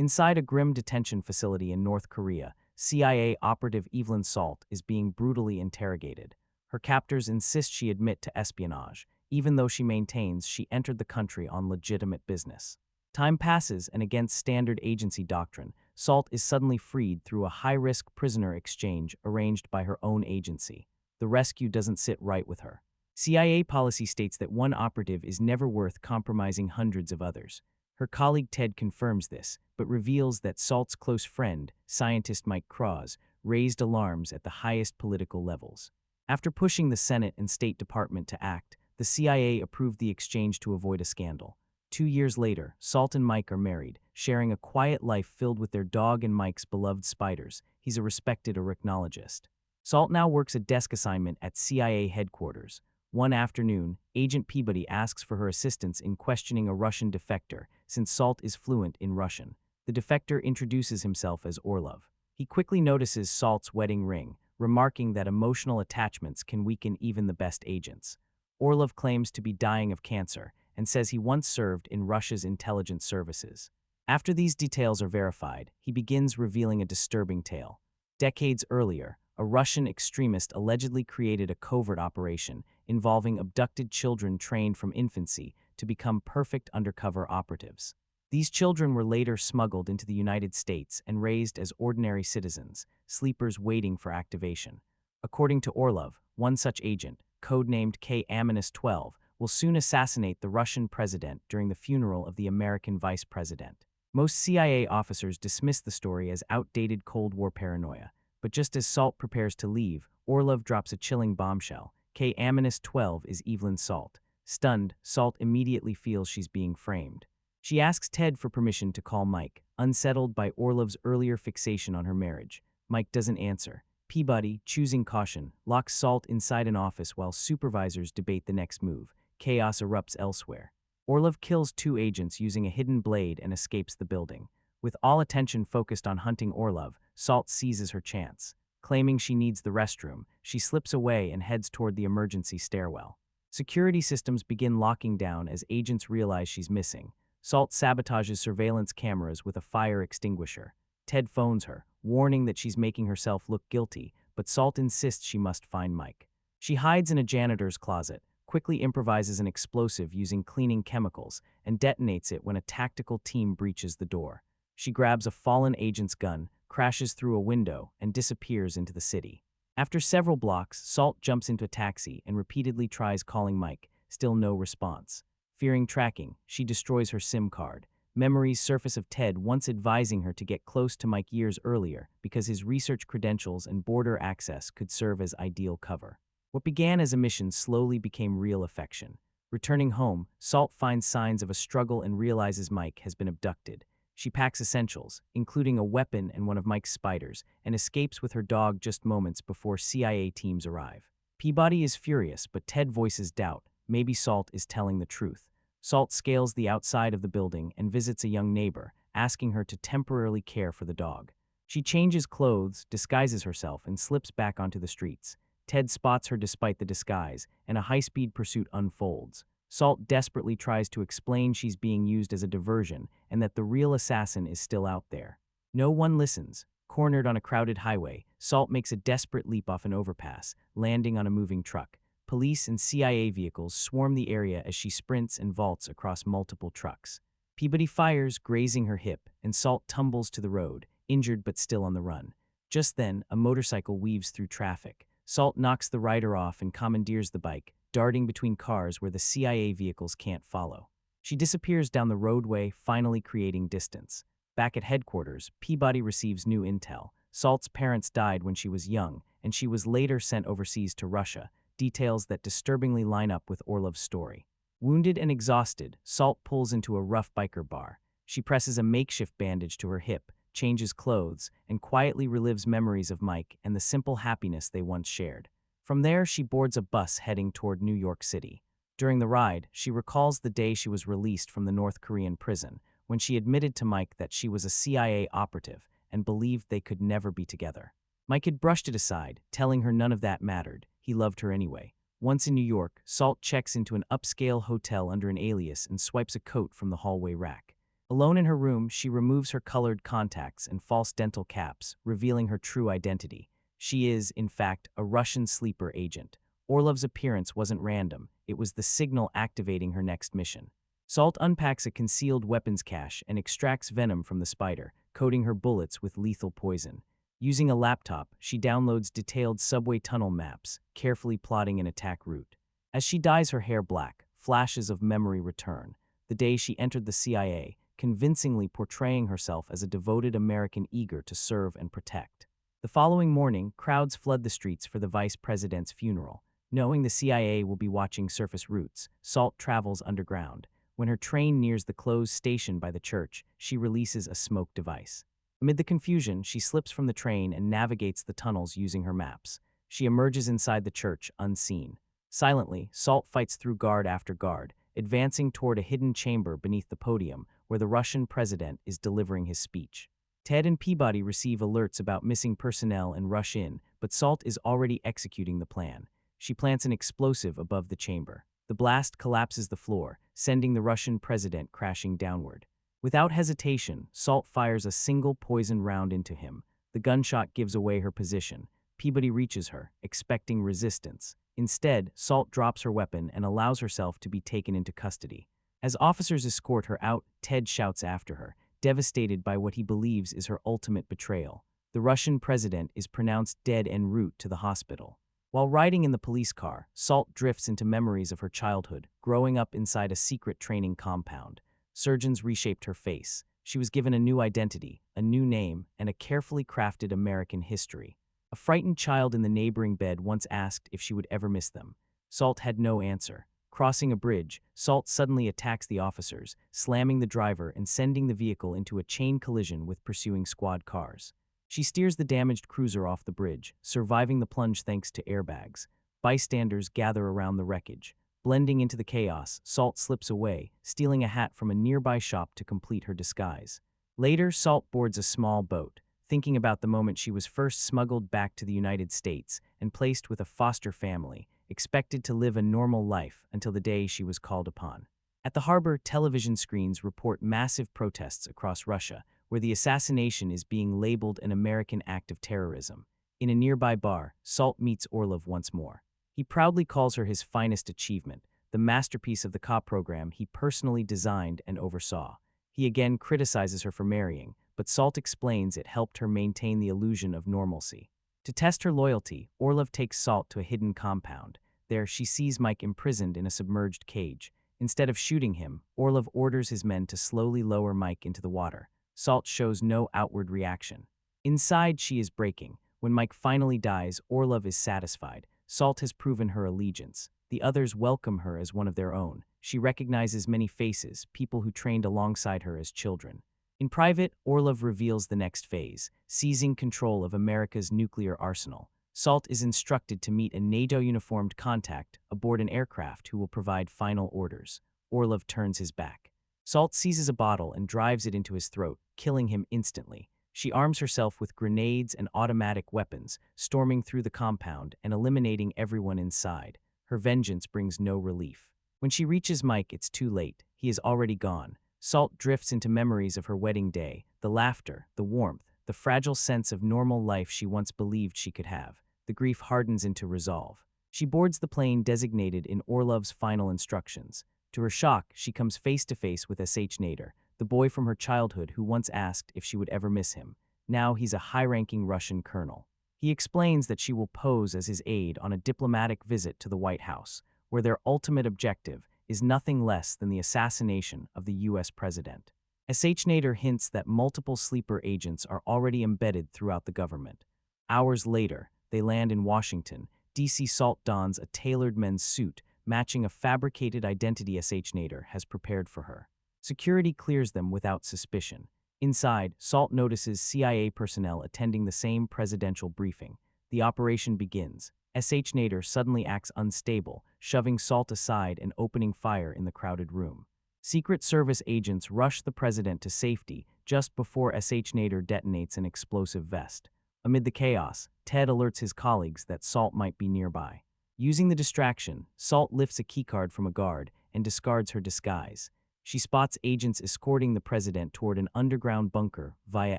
Inside a grim detention facility in North Korea, CIA operative Evelyn Salt is being brutally interrogated. Her captors insist she admit to espionage, even though she maintains she entered the country on legitimate business. Time passes, and against standard agency doctrine, Salt is suddenly freed through a high-risk prisoner exchange arranged by her own agency. The rescue doesn't sit right with her. CIA policy states that one operative is never worth compromising hundreds of others. Her colleague Ted confirms this, but reveals that Salt's close friend, scientist Mike Cross, raised alarms at the highest political levels. After pushing the Senate and State Department to act, the CIA approved the exchange to avoid a scandal. 2 years later, Salt and Mike are married, sharing a quiet life filled with their dog and Mike's beloved spiders. He's a respected arachnologist. Salt now works a desk assignment at CIA headquarters. One afternoon, Agent Peabody asks for her assistance in questioning a Russian defector, since Salt is fluent in Russian. The defector introduces himself as Orlov. He quickly notices Salt's wedding ring, remarking that emotional attachments can weaken even the best agents. Orlov claims to be dying of cancer and says he once served in Russia's intelligence services. After these details are verified, he begins revealing a disturbing tale. Decades earlier, a Russian extremist allegedly created a covert operation involving abducted children trained from infancy to become perfect undercover operatives. These children were later smuggled into the United States and raised as ordinary citizens, sleepers waiting for activation. According to Orlov, one such agent, codenamed K-12, will soon assassinate the Russian president during the funeral of the American vice president. Most CIA officers dismiss the story as outdated Cold War paranoia, but just as Salt prepares to leave, Orlov drops a chilling bombshell. K-12 is Evelyn Salt. Stunned, Salt immediately feels she's being framed. She asks Ted for permission to call Mike, unsettled by Orlov's earlier fixation on her marriage. Mike doesn't answer. Peabody, choosing caution, locks Salt inside an office while supervisors debate the next move. Chaos erupts elsewhere. Orlov kills 2 agents using a hidden blade and escapes the building. With all attention focused on hunting Orlov, Salt seizes her chance. Claiming she needs the restroom, she slips away and heads toward the emergency stairwell. Security systems begin locking down as agents realize she's missing. Salt sabotages surveillance cameras with a fire extinguisher. Ted phones her, warning that she's making herself look guilty, but Salt insists she must find Mike. She hides in a janitor's closet, quickly improvises an explosive using cleaning chemicals, and detonates it when a tactical team breaches the door. She grabs a fallen agent's gun, crashes through a window, and disappears into the city. After several blocks, Salt jumps into a taxi and repeatedly tries calling Mike, still no response. Fearing tracking, she destroys her SIM card. Memories surface of Ted once advising her to get close to Mike years earlier because his research credentials and border access could serve as ideal cover. What began as a mission slowly became real affection. Returning home, Salt finds signs of a struggle and realizes Mike has been abducted. She packs essentials, including a weapon and one of Mike's spiders, and escapes with her dog just moments before CIA teams arrive. Peabody is furious, but Ted voices doubt. Maybe Salt is telling the truth. Salt scales the outside of the building and visits a young neighbor, asking her to temporarily care for the dog. She changes clothes, disguises herself, and slips back onto the streets. Ted spots her despite the disguise, and a high-speed pursuit unfolds. Salt desperately tries to explain she's being used as a diversion and that the real assassin is still out there. No one listens. Cornered on a crowded highway, Salt makes a desperate leap off an overpass, landing on a moving truck. Police and CIA vehicles swarm the area as she sprints and vaults across multiple trucks. Peabody fires, grazing her hip, and Salt tumbles to the road, injured but still on the run. Just then, a motorcycle weaves through traffic. Salt knocks the rider off and commandeers the bike, darting between cars where the CIA vehicles can't follow. She disappears down the roadway, finally creating distance. Back at headquarters, Peabody receives new intel. Salt's parents died when she was young, and she was later sent overseas to Russia, details that disturbingly line up with Orlov's story. Wounded and exhausted, Salt pulls into a rough biker bar. She presses a makeshift bandage to her hip, changes clothes, and quietly relives memories of Mike and the simple happiness they once shared. From there, she boards a bus heading toward New York City. During the ride, she recalls the day she was released from the North Korean prison, when she admitted to Mike that she was a CIA operative and believed they could never be together. Mike had brushed it aside, telling her none of that mattered. He loved her anyway. Once in New York, Salt checks into an upscale hotel under an alias and swipes a coat from the hallway rack. Alone in her room, she removes her colored contacts and false dental caps, revealing her true identity. She is, in fact, a Russian sleeper agent. Orlov's appearance wasn't random, it was the signal activating her next mission. Salt unpacks a concealed weapons cache and extracts venom from the spider, coating her bullets with lethal poison. Using a laptop, she downloads detailed subway tunnel maps, carefully plotting an attack route. As she dyes her hair black, flashes of memory return. The day she entered the CIA, convincingly portraying herself as a devoted American eager to serve and protect. The following morning, crowds flood the streets for the vice president's funeral. Knowing the CIA will be watching surface routes, Salt travels underground. When her train nears the closed station by the church, she releases a smoke device. Amid the confusion, she slips from the train and navigates the tunnels using her maps. She emerges inside the church, unseen. Silently, Salt fights through guard after guard, advancing toward a hidden chamber beneath the podium where the Russian president is delivering his speech. Ted and Peabody receive alerts about missing personnel and rush in, but Salt is already executing the plan. She plants an explosive above the chamber. The blast collapses the floor, sending the Russian president crashing downward. Without hesitation, Salt fires a single poison round into him. The gunshot gives away her position. Peabody reaches her, expecting resistance. Instead, Salt drops her weapon and allows herself to be taken into custody. As officers escort her out, Ted shouts after her, devastated by what he believes is her ultimate betrayal. The Russian president is pronounced dead en route to the hospital. While riding in the police car, Salt drifts into memories of her childhood, growing up inside a secret training compound. Surgeons reshaped her face. She was given a new identity, a new name, and a carefully crafted American history. A frightened child in the neighboring bed once asked if she would ever miss them. Salt had no answer. Crossing a bridge, Salt suddenly attacks the officers, slamming the driver and sending the vehicle into a chain collision with pursuing squad cars. She steers the damaged cruiser off the bridge, surviving the plunge thanks to airbags. Bystanders gather around the wreckage. Blending into the chaos, Salt slips away, stealing a hat from a nearby shop to complete her disguise. Later, Salt boards a small boat, thinking about the moment she was first smuggled back to the United States and placed with a foster family, expected to live a normal life until the day she was called upon. At the harbor, television screens report massive protests across Russia, where the assassination is being labeled an American act of terrorism. In a nearby bar, Salt meets Orlov once more. He proudly calls her his finest achievement, the masterpiece of the cop program he personally designed and oversaw. He again criticizes her for marrying, but Salt explains it helped her maintain the illusion of normalcy. To test her loyalty, Orlov takes Salt to a hidden compound. There, she sees Mike imprisoned in a submerged cage. Instead of shooting him, Orlov orders his men to slowly lower Mike into the water. Salt shows no outward reaction. Inside, she is breaking. When Mike finally dies, Orlov is satisfied. Salt has proven her allegiance. The others welcome her as one of their own. She recognizes many faces, people who trained alongside her as children. In private, Orlov reveals the next phase, seizing control of America's nuclear arsenal. Salt is instructed to meet a NATO-uniformed contact aboard an aircraft who will provide final orders. Orlov turns his back. Salt seizes a bottle and drives it into his throat, killing him instantly. She arms herself with grenades and automatic weapons, storming through the compound and eliminating everyone inside. Her vengeance brings no relief. When she reaches Mike, it's too late. He is already gone. Salt drifts into memories of her wedding day, the laughter, the warmth, the fragile sense of normal life she once believed she could have. The grief hardens into resolve. She boards the plane designated in Orlov's final instructions. To her shock, she comes face to face with S.H. Nader, the boy from her childhood who once asked if she would ever miss him. Now he's a high-ranking Russian colonel. He explains that she will pose as his aide on a diplomatic visit to the White House, where their ultimate objective is nothing less than the assassination of the U.S. president. S.H. Nader hints that multiple sleeper agents are already embedded throughout the government. Hours later, they land in Washington. D.C. Salt dons a tailored men's suit, matching a fabricated identity S.H. Nader has prepared for her. Security clears them without suspicion. Inside, Salt notices CIA personnel attending the same presidential briefing. The operation begins. S.H. Nader suddenly acts unstable, shoving Salt aside and opening fire in the crowded room. Secret Service agents rush the president to safety just before S.H. Nader detonates an explosive vest. Amid the chaos, Ted alerts his colleagues that Salt might be nearby. Using the distraction, Salt lifts a keycard from a guard and discards her disguise. She spots agents escorting the president toward an underground bunker via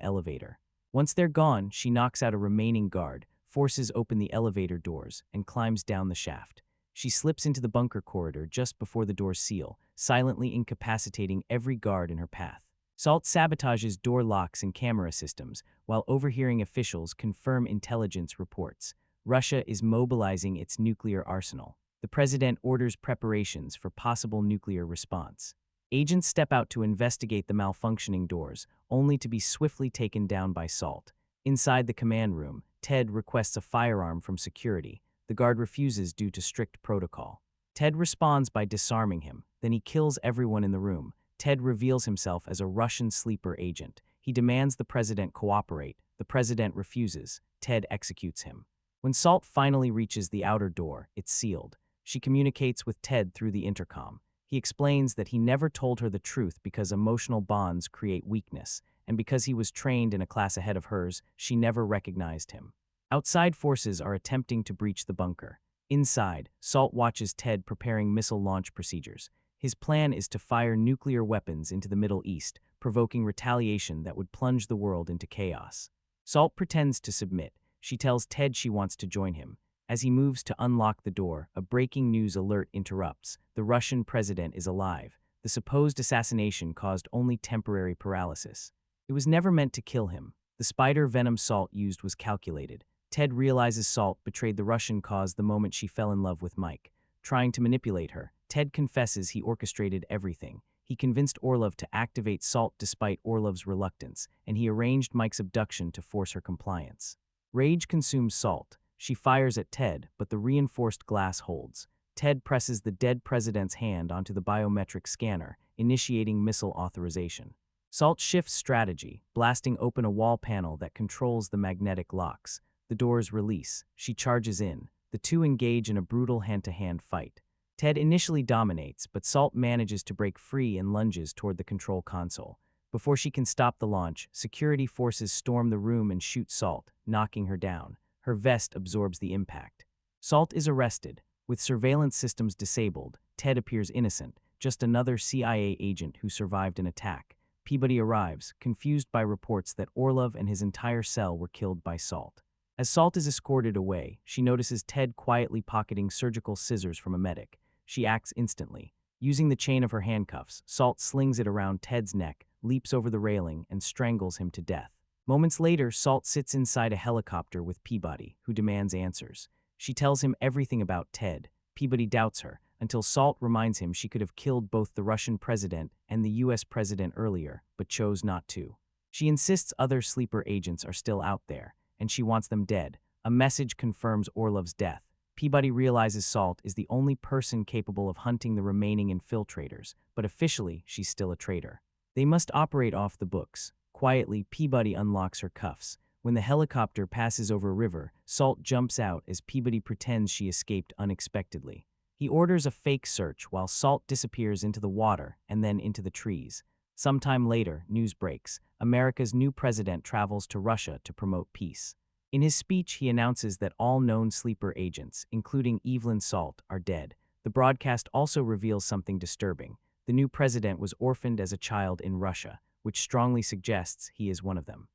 elevator. Once they're gone, she knocks out a remaining guard, forces open the elevator doors, and climbs down the shaft. She slips into the bunker corridor just before the doors seal, silently incapacitating every guard in her path. Salt sabotages door locks and camera systems, while overhearing officials confirm intelligence reports. Russia is mobilizing its nuclear arsenal. The president orders preparations for possible nuclear response. Agents step out to investigate the malfunctioning doors, only to be swiftly taken down by Salt. Inside the command room, Ted requests a firearm from security. The guard refuses due to strict protocol. Ted responds by disarming him, then he kills everyone in the room. Ted reveals himself as a Russian sleeper agent. He demands the president cooperate. The president refuses. Ted executes him. When Salt finally reaches the outer door, it's sealed. She communicates with Ted through the intercom. He explains that he never told her the truth because emotional bonds create weakness, and because he was trained in a class ahead of hers, she never recognized him. Outside forces are attempting to breach the bunker. Inside, Salt watches Ted preparing missile launch procedures. His plan is to fire nuclear weapons into the Middle East, provoking retaliation that would plunge the world into chaos. Salt pretends to submit. She tells Ted she wants to join him. As he moves to unlock the door, a breaking news alert interrupts. The Russian president is alive. The supposed assassination caused only temporary paralysis. It was never meant to kill him. The spider venom Salt used was calculated. Ted realizes Salt betrayed the Russian cause the moment she fell in love with Mike. Trying to manipulate her, Ted confesses he orchestrated everything. He convinced Orlov to activate Salt despite Orlov's reluctance, and he arranged Mike's abduction to force her compliance. Rage consumes Salt. She fires at Ted, but the reinforced glass holds. Ted presses the dead president's hand onto the biometric scanner, initiating missile authorization. Salt shifts strategy, blasting open a wall panel that controls the magnetic locks. The doors release. She charges in. The two engage in a brutal hand-to-hand fight. Ted initially dominates, but Salt manages to break free and lunges toward the control console. Before she can stop the launch, security forces storm the room and shoot Salt, knocking her down. Her vest absorbs the impact. Salt is arrested. With surveillance systems disabled, Ted appears innocent, just another CIA agent who survived an attack. Peabody arrives, confused by reports that Orlov and his entire cell were killed by Salt. As Salt is escorted away, she notices Ted quietly pocketing surgical scissors from a medic. She acts instantly. Using the chain of her handcuffs, Salt slings it around Ted's neck, leaps over the railing, and strangles him to death. Moments later, Salt sits inside a helicopter with Peabody, who demands answers. She tells him everything about Ted. Peabody doubts her, until Salt reminds him she could have killed both the Russian president and the US president earlier, but chose not to. She insists other sleeper agents are still out there, and she wants them dead. A message confirms Orlov's death. Peabody realizes Salt is the only person capable of hunting the remaining infiltrators, but officially, she's still a traitor. They must operate off the books. Quietly, Peabody unlocks her cuffs. When the helicopter passes over a river, Salt jumps out as Peabody pretends she escaped unexpectedly. He orders a fake search while Salt disappears into the water and then into the trees. Sometime later, news breaks. America's new president travels to Russia to promote peace. In his speech, he announces that all known sleeper agents, including Evelyn Salt, are dead. The broadcast also reveals something disturbing. The new president was orphaned as a child in Russia, which strongly suggests he is one of them.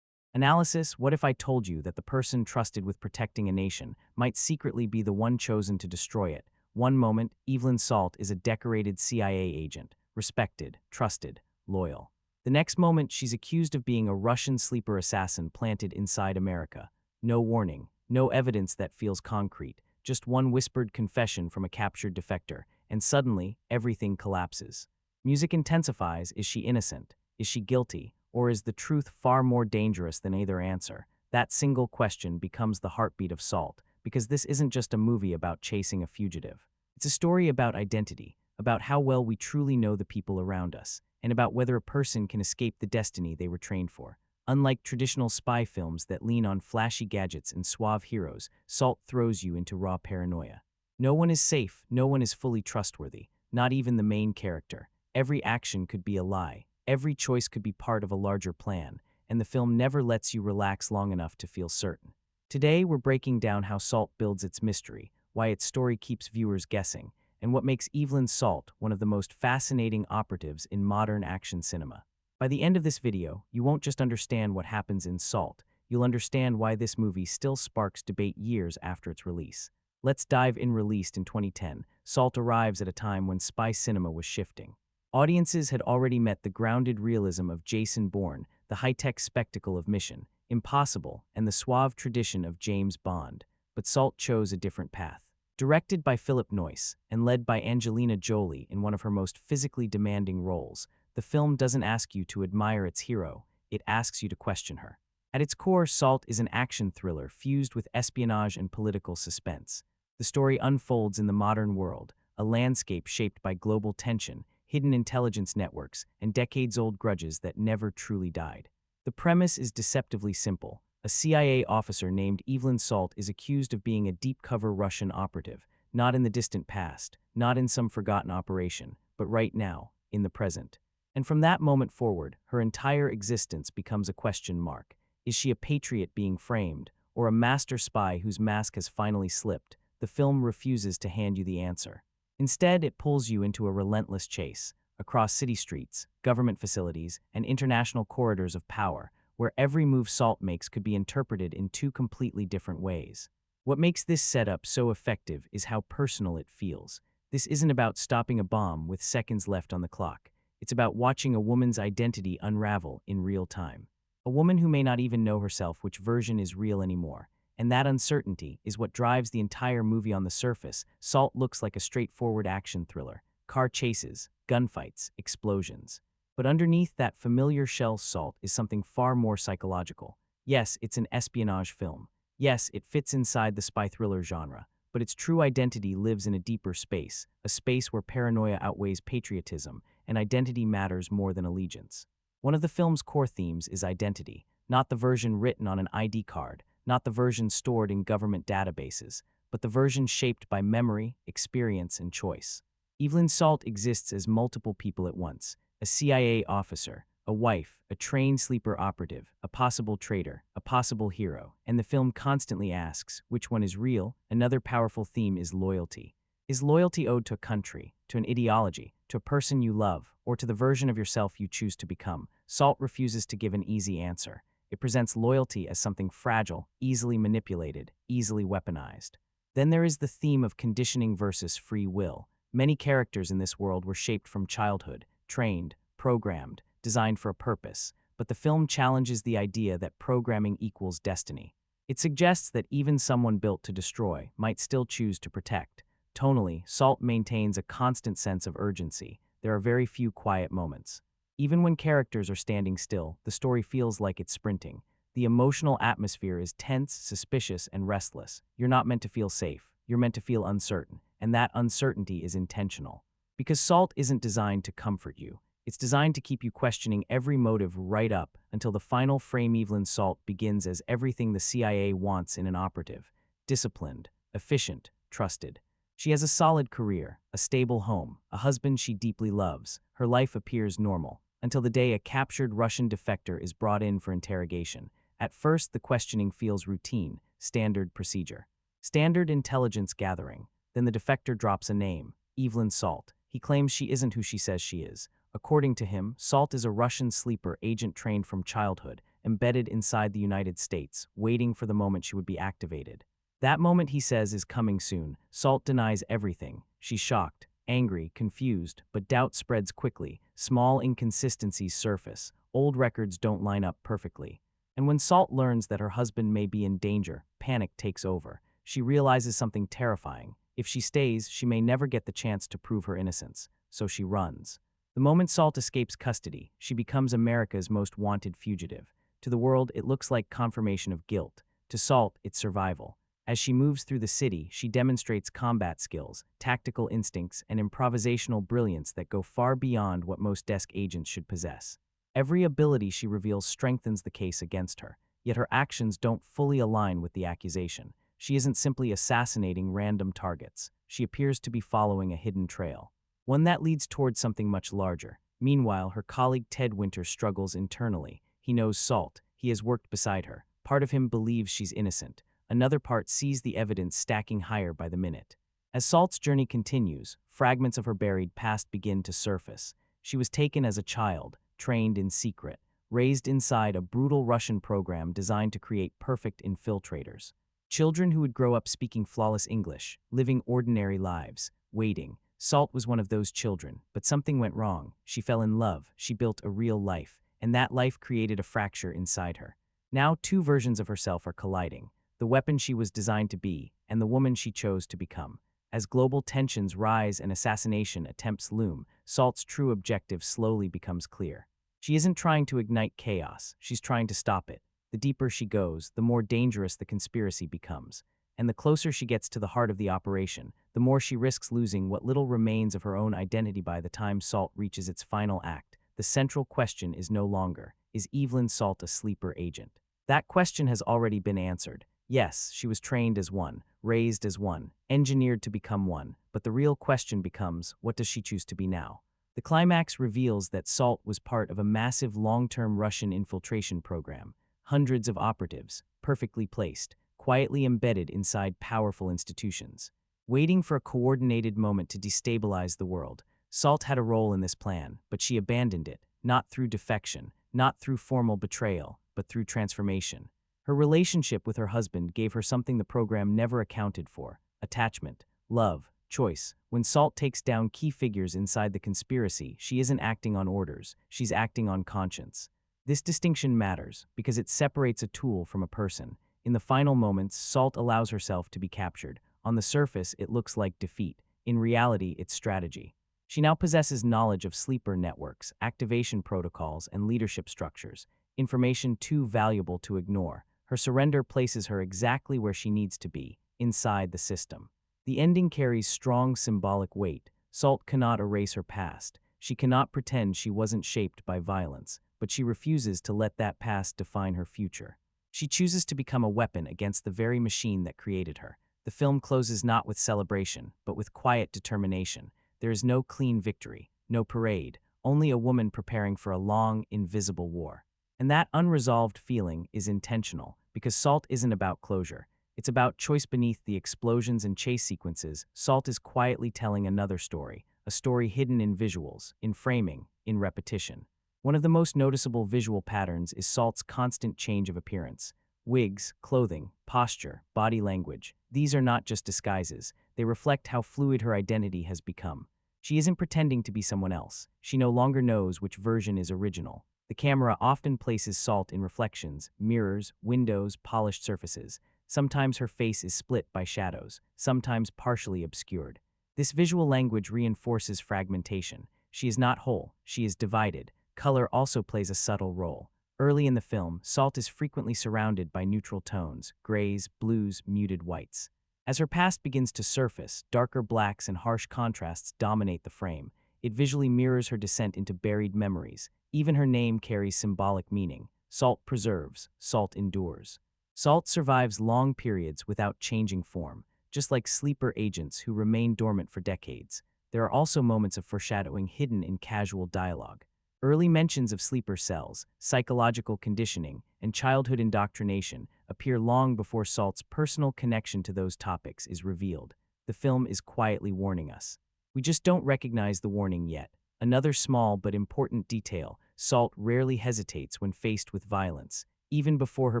Analysis: what if I told you that the person trusted with protecting a nation might secretly be the one chosen to destroy it? One moment, Evelyn Salt is a decorated CIA agent, respected, trusted, loyal. The next moment, she's accused of being a Russian sleeper assassin planted inside America. No warning, no evidence that feels concrete, just one whispered confession from a captured defector, and suddenly, everything collapses. Music intensifies. Is she innocent? Is she guilty? Or is the truth far more dangerous than either answer? That single question becomes the heartbeat of Salt, because this isn't just a movie about chasing a fugitive. It's a story about identity, about how well we truly know the people around us, and about whether a person can escape the destiny they were trained for. Unlike traditional spy films that lean on flashy gadgets and suave heroes, Salt throws you into raw paranoia. No one is safe, no one is fully trustworthy, not even the main character. Every action could be a lie, every choice could be part of a larger plan, and the film never lets you relax long enough to feel certain. Today, we're breaking down how Salt builds its mystery, why its story keeps viewers guessing, and what makes Evelyn Salt one of the most fascinating operatives in modern action cinema. By the end of this video, you won't just understand what happens in Salt, you'll understand why this movie still sparks debate years after its release. Let's dive in. Released in 2010, Salt arrives at a time when spy cinema was shifting. Audiences had already met the grounded realism of Jason Bourne, the high-tech spectacle of Mission Impossible, and the suave tradition of James Bond, but Salt chose a different path. Directed by Philip Noyce and led by Angelina Jolie in one of her most physically demanding roles, the film doesn't ask you to admire its hero, it asks you to question her. At its core, Salt is an action thriller fused with espionage and political suspense. The story unfolds in the modern world, a landscape shaped by global tension, hidden intelligence networks, and decades-old grudges that never truly died. The premise is deceptively simple. A CIA officer named Evelyn Salt is accused of being a deep-cover Russian operative, not in the distant past, not in some forgotten operation, but right now, in the present. And from that moment forward, her entire existence becomes a question mark. Is she a patriot being framed, or a master spy whose mask has finally slipped? The film refuses to hand you the answer. Instead, it pulls you into a relentless chase, across city streets, government facilities, and international corridors of power, where every move Salt makes could be interpreted in two completely different ways. What makes this setup so effective is how personal it feels. This isn't about stopping a bomb with seconds left on the clock. It's about watching a woman's identity unravel in real time. A woman who may not even know herself which version is real anymore. And that uncertainty is what drives the entire movie. On the surface, Salt looks like a straightforward action thriller. Car chases, gunfights, explosions. But underneath that familiar shell, Salt is something far more psychological. Yes, it's an espionage film. Yes, it fits inside the spy thriller genre. But its true identity lives in a deeper space, a space where paranoia outweighs patriotism, and identity matters more than allegiance. One of the film's core themes is identity, not the version written on an ID card, not the version stored in government databases, but the version shaped by memory, experience, and choice. Evelyn Salt exists as multiple people at once: a CIA officer, a wife, a trained sleeper operative, a possible traitor, a possible hero, and the film constantly asks, which one is real? Another powerful theme is loyalty. Is loyalty owed to a country, to an ideology, to a person you love, or to the version of yourself you choose to become? Salt refuses to give an easy answer. It presents loyalty as something fragile, easily manipulated, easily weaponized. Then there is the theme of conditioning versus free will. Many characters in this world were shaped from childhood, trained, programmed, designed for a purpose, but the film challenges the idea that programming equals destiny. It suggests that even someone built to destroy might still choose to protect. Tonally, Salt maintains a constant sense of urgency. There are very few quiet moments. Even when characters are standing still, the story feels like it's sprinting. The emotional atmosphere is tense, suspicious, and restless. You're not meant to feel safe. You're meant to feel uncertain, and that uncertainty is intentional. Because Salt isn't designed to comfort you. It's designed to keep you questioning every motive right up until the final frame. Evelyn Salt begins as everything the CIA wants in an operative: disciplined, efficient, trusted. She has a solid career, a stable home, a husband she deeply loves. Her life appears normal, until the day a captured Russian defector is brought in for interrogation. At first, the questioning feels routine, standard procedure. Standard intelligence gathering. Then the defector drops a name: Evelyn Salt. He claims she isn't who she says she is. According to him, Salt is a Russian sleeper agent trained from childhood, embedded inside the United States, waiting for the moment she would be activated. That moment, he says, is coming soon. Salt denies everything. She's shocked, angry, confused, but doubt spreads quickly. Small inconsistencies surface. Old records don't line up perfectly. And when Salt learns that her husband may be in danger, panic takes over. She realizes something terrifying. If she stays, she may never get the chance to prove her innocence. So she runs. The moment Salt escapes custody, she becomes America's most wanted fugitive. To the world, it looks like confirmation of guilt. To Salt, it's survival. As she moves through the city, she demonstrates combat skills, tactical instincts, and improvisational brilliance that go far beyond what most desk agents should possess. Every ability she reveals strengthens the case against her, yet her actions don't fully align with the accusation. She isn't simply assassinating random targets. She appears to be following a hidden trail, one that leads towards something much larger. Meanwhile, her colleague Ted Winter struggles internally. He knows Salt. He has worked beside her. Part of him believes she's innocent. Another part sees the evidence stacking higher by the minute. As Salt's journey continues, fragments of her buried past begin to surface. She was taken as a child, trained in secret, raised inside a brutal Russian program designed to create perfect infiltrators. Children who would grow up speaking flawless English, living ordinary lives, waiting. Salt was one of those children, but something went wrong. She fell in love, she built a real life, and that life created a fracture inside her. Now two versions of herself are colliding: the weapon she was designed to be, and the woman she chose to become. As global tensions rise and assassination attempts loom, Salt's true objective slowly becomes clear. She isn't trying to ignite chaos, she's trying to stop it. The deeper she goes, the more dangerous the conspiracy becomes. And the closer she gets to the heart of the operation, the more she risks losing what little remains of her own identity by the time Salt reaches its final act. The central question is no longer, is Evelyn Salt a sleeper agent? That question has already been answered. Yes, she was trained as one, raised as one, engineered to become one, but the real question becomes, what does she choose to be now? The climax reveals that Salt was part of a massive long-term Russian infiltration program. Hundreds of operatives, perfectly placed, quietly embedded inside powerful institutions. Waiting for a coordinated moment to destabilize the world, Salt had a role in this plan, but she abandoned it, not through defection, not through formal betrayal, but through transformation. Her relationship with her husband gave her something the program never accounted for: attachment, love, choice. When Salt takes down key figures inside the conspiracy, she isn't acting on orders, she's acting on conscience. This distinction matters because it separates a tool from a person. In the final moments, Salt allows herself to be captured. On the surface, it looks like defeat. In reality, it's strategy. She now possesses knowledge of sleeper networks, activation protocols, and leadership structures, information too valuable to ignore. Her surrender places her exactly where she needs to be, inside the system. The ending carries strong symbolic weight. Salt cannot erase her past. She cannot pretend she wasn't shaped by violence, but she refuses to let that past define her future. She chooses to become a weapon against the very machine that created her. The film closes not with celebration, but with quiet determination. There is no clean victory, no parade, only a woman preparing for a long, invisible war. And that unresolved feeling is intentional, because Salt isn't about closure. It's about choice. Beneath the explosions and chase sequences, Salt is quietly telling another story, a story hidden in visuals, in framing, in repetition. One of the most noticeable visual patterns is Salt's constant change of appearance. Wigs, clothing, posture, body language. These are not just disguises. They reflect how fluid her identity has become. She isn't pretending to be someone else. She no longer knows which version is original. The camera often places Salt in reflections, mirrors, windows, polished surfaces. Sometimes her face is split by shadows, sometimes partially obscured. This visual language reinforces fragmentation. She is not whole, she is divided. Color also plays a subtle role. Early in the film, Salt is frequently surrounded by neutral tones: grays, blues, muted whites. As her past begins to surface, darker blacks and harsh contrasts dominate the frame. It visually mirrors her descent into buried memories. Even her name carries symbolic meaning. Salt preserves, Salt endures. Salt survives long periods without changing form, just like sleeper agents who remain dormant for decades. There are also moments of foreshadowing hidden in casual dialogue. Early mentions of sleeper cells, psychological conditioning, and childhood indoctrination appear long before Salt's personal connection to those topics is revealed. The film is quietly warning us. We just don't recognize the warning yet. Another small but important detail: Salt rarely hesitates when faced with violence. Even before her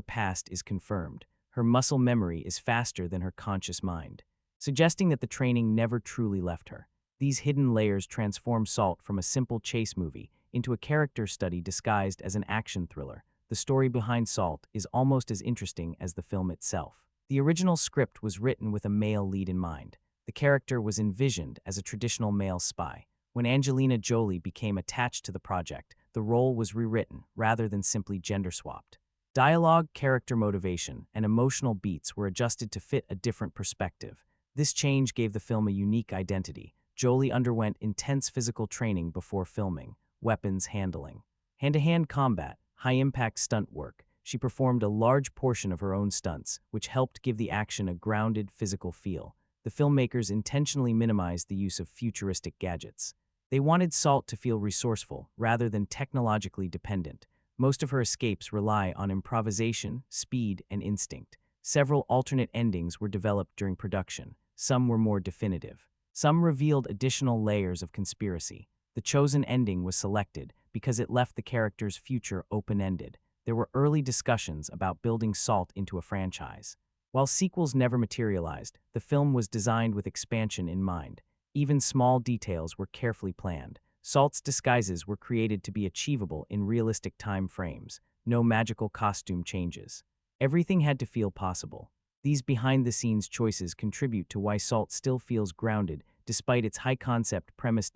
past is confirmed, her muscle memory is faster than her conscious mind, suggesting that the training never truly left her. These hidden layers transform Salt from a simple chase movie into a character study disguised as an action thriller. The story behind Salt is almost as interesting as the film itself. The original script was written with a male lead in mind. The character was envisioned as a traditional male spy. When Angelina Jolie became attached to the project, the role was rewritten rather than simply gender-swapped. Dialogue, character motivation, and emotional beats were adjusted to fit a different perspective. This change gave the film a unique identity. Jolie underwent intense physical training before filming: weapons handling, hand-to-hand combat, high-impact stunt work. She performed a large portion of her own stunts, which helped give the action a grounded, physical feel. The filmmakers intentionally minimized the use of futuristic gadgets. They wanted Salt to feel resourceful rather than technologically dependent. Most of her escapes rely on improvisation, speed, and instinct. Several alternate endings were developed during production. some were more definitive. Some revealed additional layers of conspiracy. The chosen ending was selected because it left the character's future open-ended. There were early discussions about building SALT into a franchise. While sequels never materialized, the film was designed with expansion in mind. Even small details were carefully planned. SALT's disguises were created to be achievable in realistic time frames. No magical costume changes. Everything had to feel possible. These behind-the-scenes choices contribute to why SALT still feels grounded despite its high-concept premise.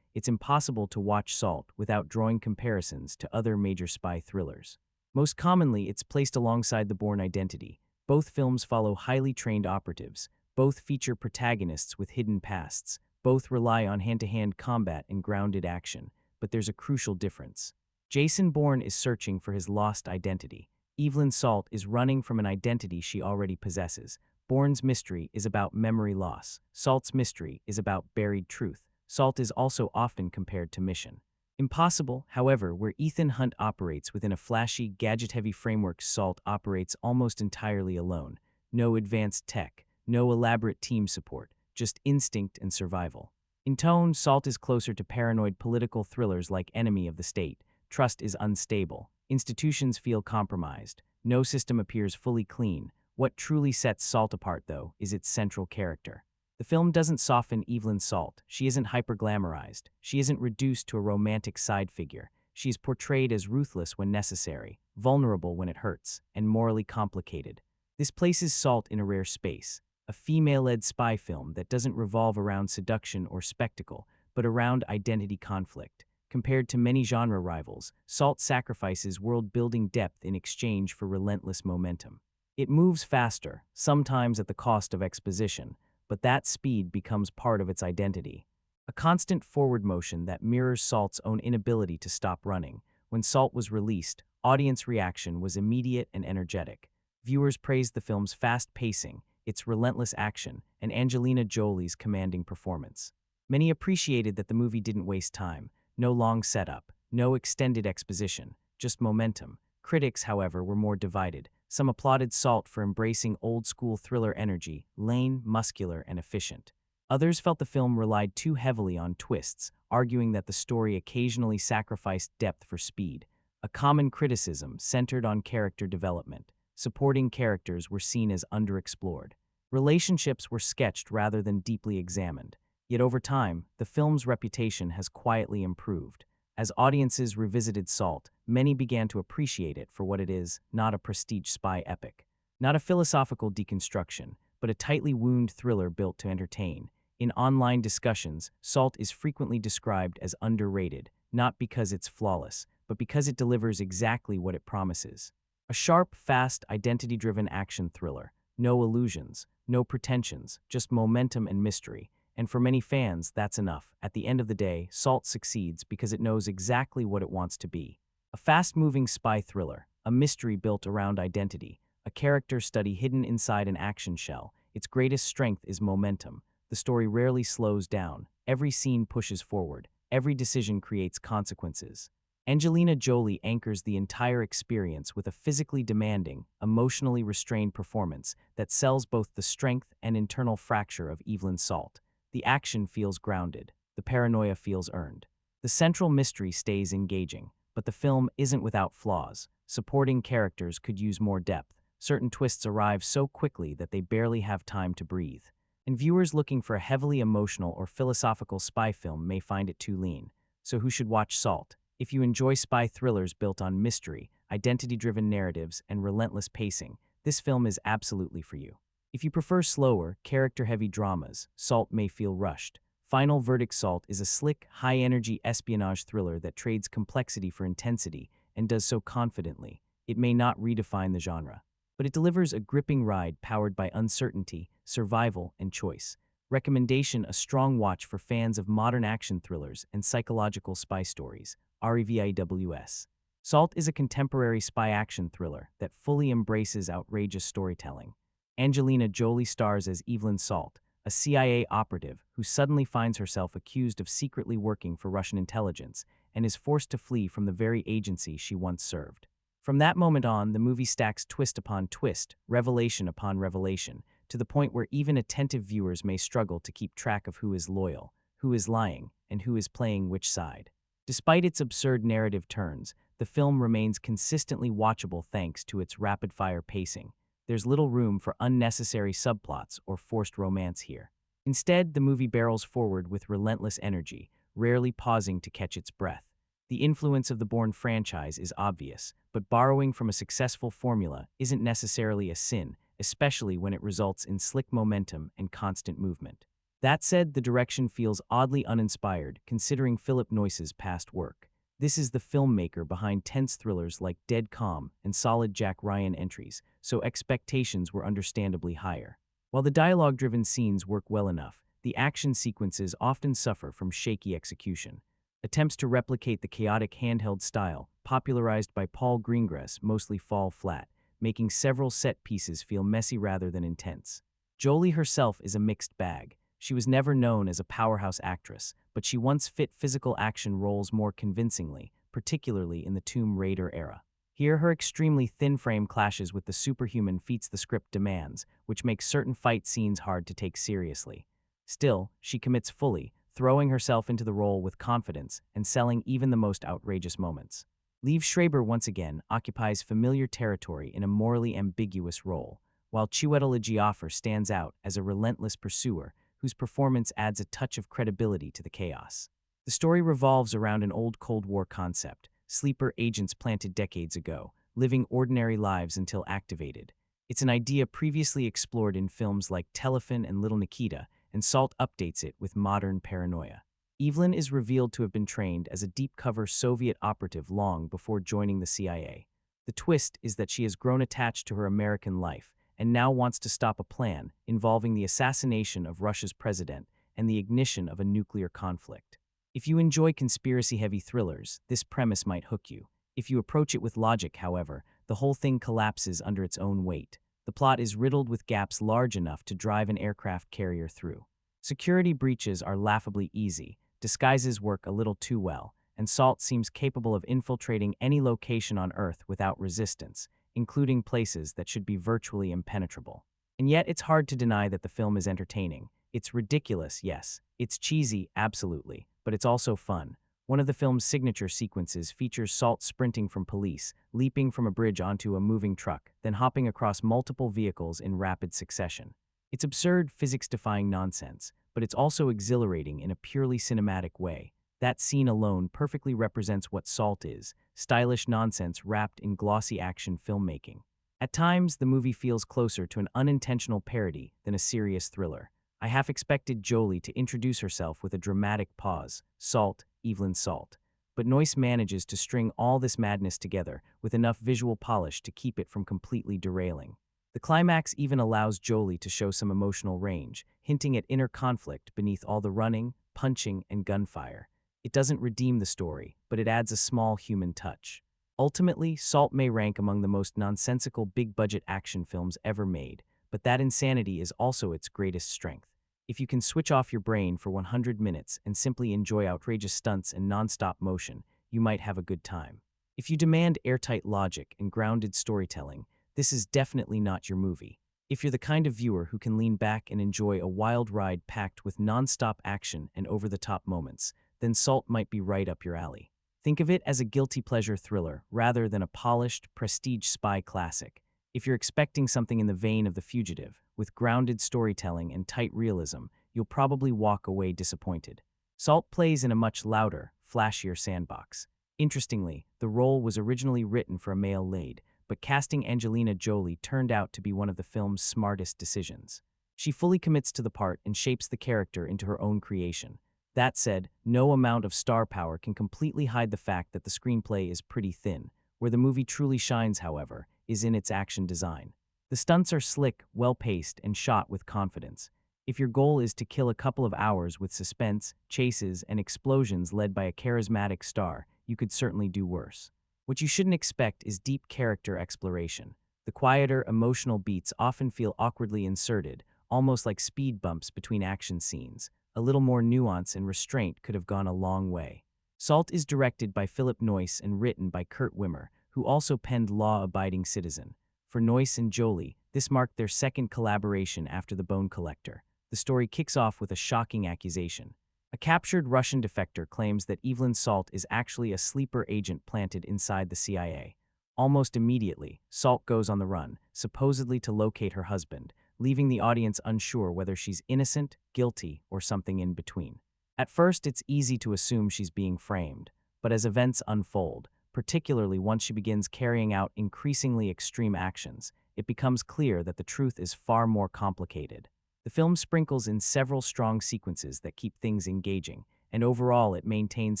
It's impossible to watch SALT without drawing comparisons to other major spy thrillers. Most commonly, it's placed alongside The Bourne Identity. Both films follow highly trained operatives. Both feature protagonists with hidden pasts. Both rely on hand-to-hand combat and grounded action. But there's a crucial difference. Jason Bourne is searching for his lost identity. Evelyn SALT is running from an identity she already possesses. Bourne's mystery is about memory loss. SALT's mystery is about buried truth. SALT is also often compared to Mission Impossible, however, where Ethan Hunt operates within a flashy, gadget-heavy framework. SALT operates almost entirely alone. No advanced tech, no elaborate team support, just instinct and survival. In tone, SALT is closer to paranoid political thrillers like Enemy of the State. Trust is unstable. Institutions feel compromised. No system appears fully clean. What truly sets SALT apart, though, is its central character. The film doesn't soften Evelyn SALT. She isn't hyper-glamorized. She isn't reduced to a romantic side figure. She's portrayed as ruthless when necessary, vulnerable when it hurts, and morally complicated. This places SALT in a rare space, a female-led spy film that doesn't revolve around seduction or spectacle, but around identity conflict. Compared to many genre rivals, SALT sacrifices world-building depth in exchange for relentless momentum. It moves faster, sometimes at the cost of exposition, but that speed becomes part of its identity. A constant forward motion that mirrors SALT's own inability to stop running. When SALT was released, audience reaction was immediate and energetic. Viewers praised the film's fast pacing, its relentless action, and Angelina Jolie's commanding performance. Many appreciated that the movie didn't waste time. No long setup, no extended exposition, just momentum. Critics, however, were more divided. Some applauded SALT for embracing old-school thriller energy, lean, muscular, and efficient. Others felt the film relied too heavily on twists, arguing that the story occasionally sacrificed depth for speed. A common criticism centered on character development. Supporting characters were seen as underexplored. Relationships were sketched rather than deeply examined. Yet over time, the film's reputation has quietly improved. As audiences revisited SALT, many began to appreciate it for what it is, not a prestige spy epic. Not a philosophical deconstruction, but a tightly wound thriller built to entertain. In online discussions, SALT is frequently described as underrated, not because it's flawless, but because it delivers exactly what it promises. A sharp, fast, identity-driven action thriller. No illusions, no pretensions, just momentum and mystery. And for many fans, that's enough. At the end of the day, SALT succeeds because it knows exactly what it wants to be. A fast-moving spy thriller, a mystery built around identity, a character study hidden inside an action shell. Its greatest strength is momentum. The story rarely slows down. Every scene pushes forward. Every decision creates consequences. Angelina Jolie anchors the entire experience with a physically demanding, emotionally restrained performance that sells both the strength and internal fracture of Evelyn SALT. The action feels grounded. The paranoia feels earned. The central mystery stays engaging, but the film isn't without flaws. Supporting characters could use more depth. Certain twists arrive so quickly that they barely have time to breathe. And viewers looking for a heavily emotional or philosophical spy film may find it too lean. So who should watch SALT? If you enjoy spy thrillers built on mystery, identity-driven narratives, and relentless pacing, this film is absolutely for you. If you prefer slower, character-heavy dramas, SALT may feel rushed. Final Verdict: SALT is a slick, high-energy espionage thriller that trades complexity for intensity and does so confidently. It may not redefine the genre, but it delivers a gripping ride powered by uncertainty, survival, and choice. Recommendation: a strong watch for fans of modern action thrillers and psychological spy stories. REVIWS. SALT is a contemporary spy action thriller that fully embraces outrageous storytelling. Angelina Jolie stars as Evelyn SALT, a CIA operative who suddenly finds herself accused of secretly working for Russian intelligence and is forced to flee from the very agency she once served. From that moment on, the movie stacks twist upon twist, revelation upon revelation, to the point where even attentive viewers may struggle to keep track of who is loyal, who is lying, and who is playing which side. Despite its absurd narrative turns, the film remains consistently watchable thanks to its rapid-fire pacing. There's little room for unnecessary subplots or forced romance here. Instead, the movie barrels forward with relentless energy, rarely pausing to catch its breath. The influence of the Bourne franchise is obvious, but borrowing from a successful formula isn't necessarily a sin, especially when it results in slick momentum and constant movement. That said, the direction feels oddly uninspired, considering Philip Noyce's past work. This is the filmmaker behind tense thrillers like Dead Calm and solid Jack Ryan entries, so expectations were understandably higher. While the dialogue-driven scenes work well enough, the action sequences often suffer from shaky execution. Attempts to replicate the chaotic handheld style, popularized by Paul Greengrass, mostly fall flat, making several set pieces feel messy rather than intense. Jolie herself is a mixed bag. She was never known as a powerhouse actress, but she once fit physical action roles more convincingly, particularly in the Tomb Raider era. Here, her extremely thin frame clashes with the superhuman feats the script demands, which makes certain fight scenes hard to take seriously. Still, she commits fully, throwing herself into the role with confidence and selling even the most outrageous moments. Liev Schreiber once again occupies familiar territory in a morally ambiguous role, while Chiwetel Ejio stands out as a relentless pursuer whose performance adds a touch of credibility to the chaos. The story revolves around an old Cold War concept: sleeper agents planted decades ago, living ordinary lives until activated. It's an idea previously explored in films like Telefon and Little Nikita, and Salt updates it with modern paranoia. Evelyn is revealed to have been trained as a deep-cover Soviet operative long before joining the CIA. The twist is that she has grown attached to her American life and now wants to stop a plan involving the assassination of Russia's president and the ignition of a nuclear conflict. If you enjoy conspiracy-heavy thrillers, this premise might hook you. If you approach it with logic, however, the whole thing collapses under its own weight. The plot is riddled with gaps large enough to drive an aircraft carrier through. Security breaches are laughably easy, disguises work a little too well, and Salt seems capable of infiltrating any location on Earth without resistance, including places that should be virtually impenetrable. And yet it's hard to deny that the film is entertaining. It's ridiculous, yes. It's cheesy, absolutely, but it's also fun. One of the film's signature sequences features Salt sprinting from police, leaping from a bridge onto a moving truck, then hopping across multiple vehicles in rapid succession. It's absurd, physics-defying nonsense, but it's also exhilarating in a purely cinematic way. That scene alone perfectly represents what Salt is: stylish nonsense wrapped in glossy action filmmaking. At times, the movie feels closer to an unintentional parody than a serious thriller. I half expected Jolie to introduce herself with a dramatic pause: Salt, Evelyn Salt. But Noyce manages to string all this madness together with enough visual polish to keep it from completely derailing. The climax even allows Jolie to show some emotional range, hinting at inner conflict beneath all the running, punching, and gunfire. It doesn't redeem the story, but it adds a small human touch. Ultimately, Salt may rank among the most nonsensical big-budget action films ever made, but that insanity is also its greatest strength. If you can switch off your brain for 100 minutes and simply enjoy outrageous stunts and non-stop motion, you might have a good time. If you demand airtight logic and grounded storytelling, this is definitely not your movie. If you're the kind of viewer who can lean back and enjoy a wild ride packed with non-stop action and over-the-top moments, then Salt might be right up your alley. Think of it as a guilty pleasure thriller rather than a polished, prestige spy classic. If you're expecting something in the vein of The Fugitive, with grounded storytelling and tight realism, you'll probably walk away disappointed. Salt plays in a much louder, flashier sandbox. Interestingly, the role was originally written for a male lead, but casting Angelina Jolie turned out to be one of the film's smartest decisions. She fully commits to the part and shapes the character into her own creation. That said, no amount of star power can completely hide the fact that the screenplay is pretty thin. Where the movie truly shines, however, is in its action design. The stunts are slick, well-paced, and shot with confidence. If your goal is to kill a couple of hours with suspense, chases, and explosions led by a charismatic star, you could certainly do worse. What you shouldn't expect is deep character exploration. The quieter, emotional beats often feel awkwardly inserted, almost like speed bumps between action scenes. A little more nuance and restraint could have gone a long way. Salt is directed by Philip Noyce and written by Kurt Wimmer, who also penned Law-Abiding Citizen. For Noyce and Jolie, This marked their second collaboration after The Bone Collector. The story kicks off with a shocking accusation. A captured Russian defector claims that Evelyn Salt is actually a sleeper agent planted inside the CIA. Almost immediately, Salt goes on the run, supposedly to locate her husband, leaving the audience unsure whether she's innocent, guilty, or something in between. At first, it's easy to assume she's being framed, but as events unfold, particularly once she begins carrying out increasingly extreme actions, it becomes clear that the truth is far more complicated. The film sprinkles in several strong sequences that keep things engaging, and overall it maintains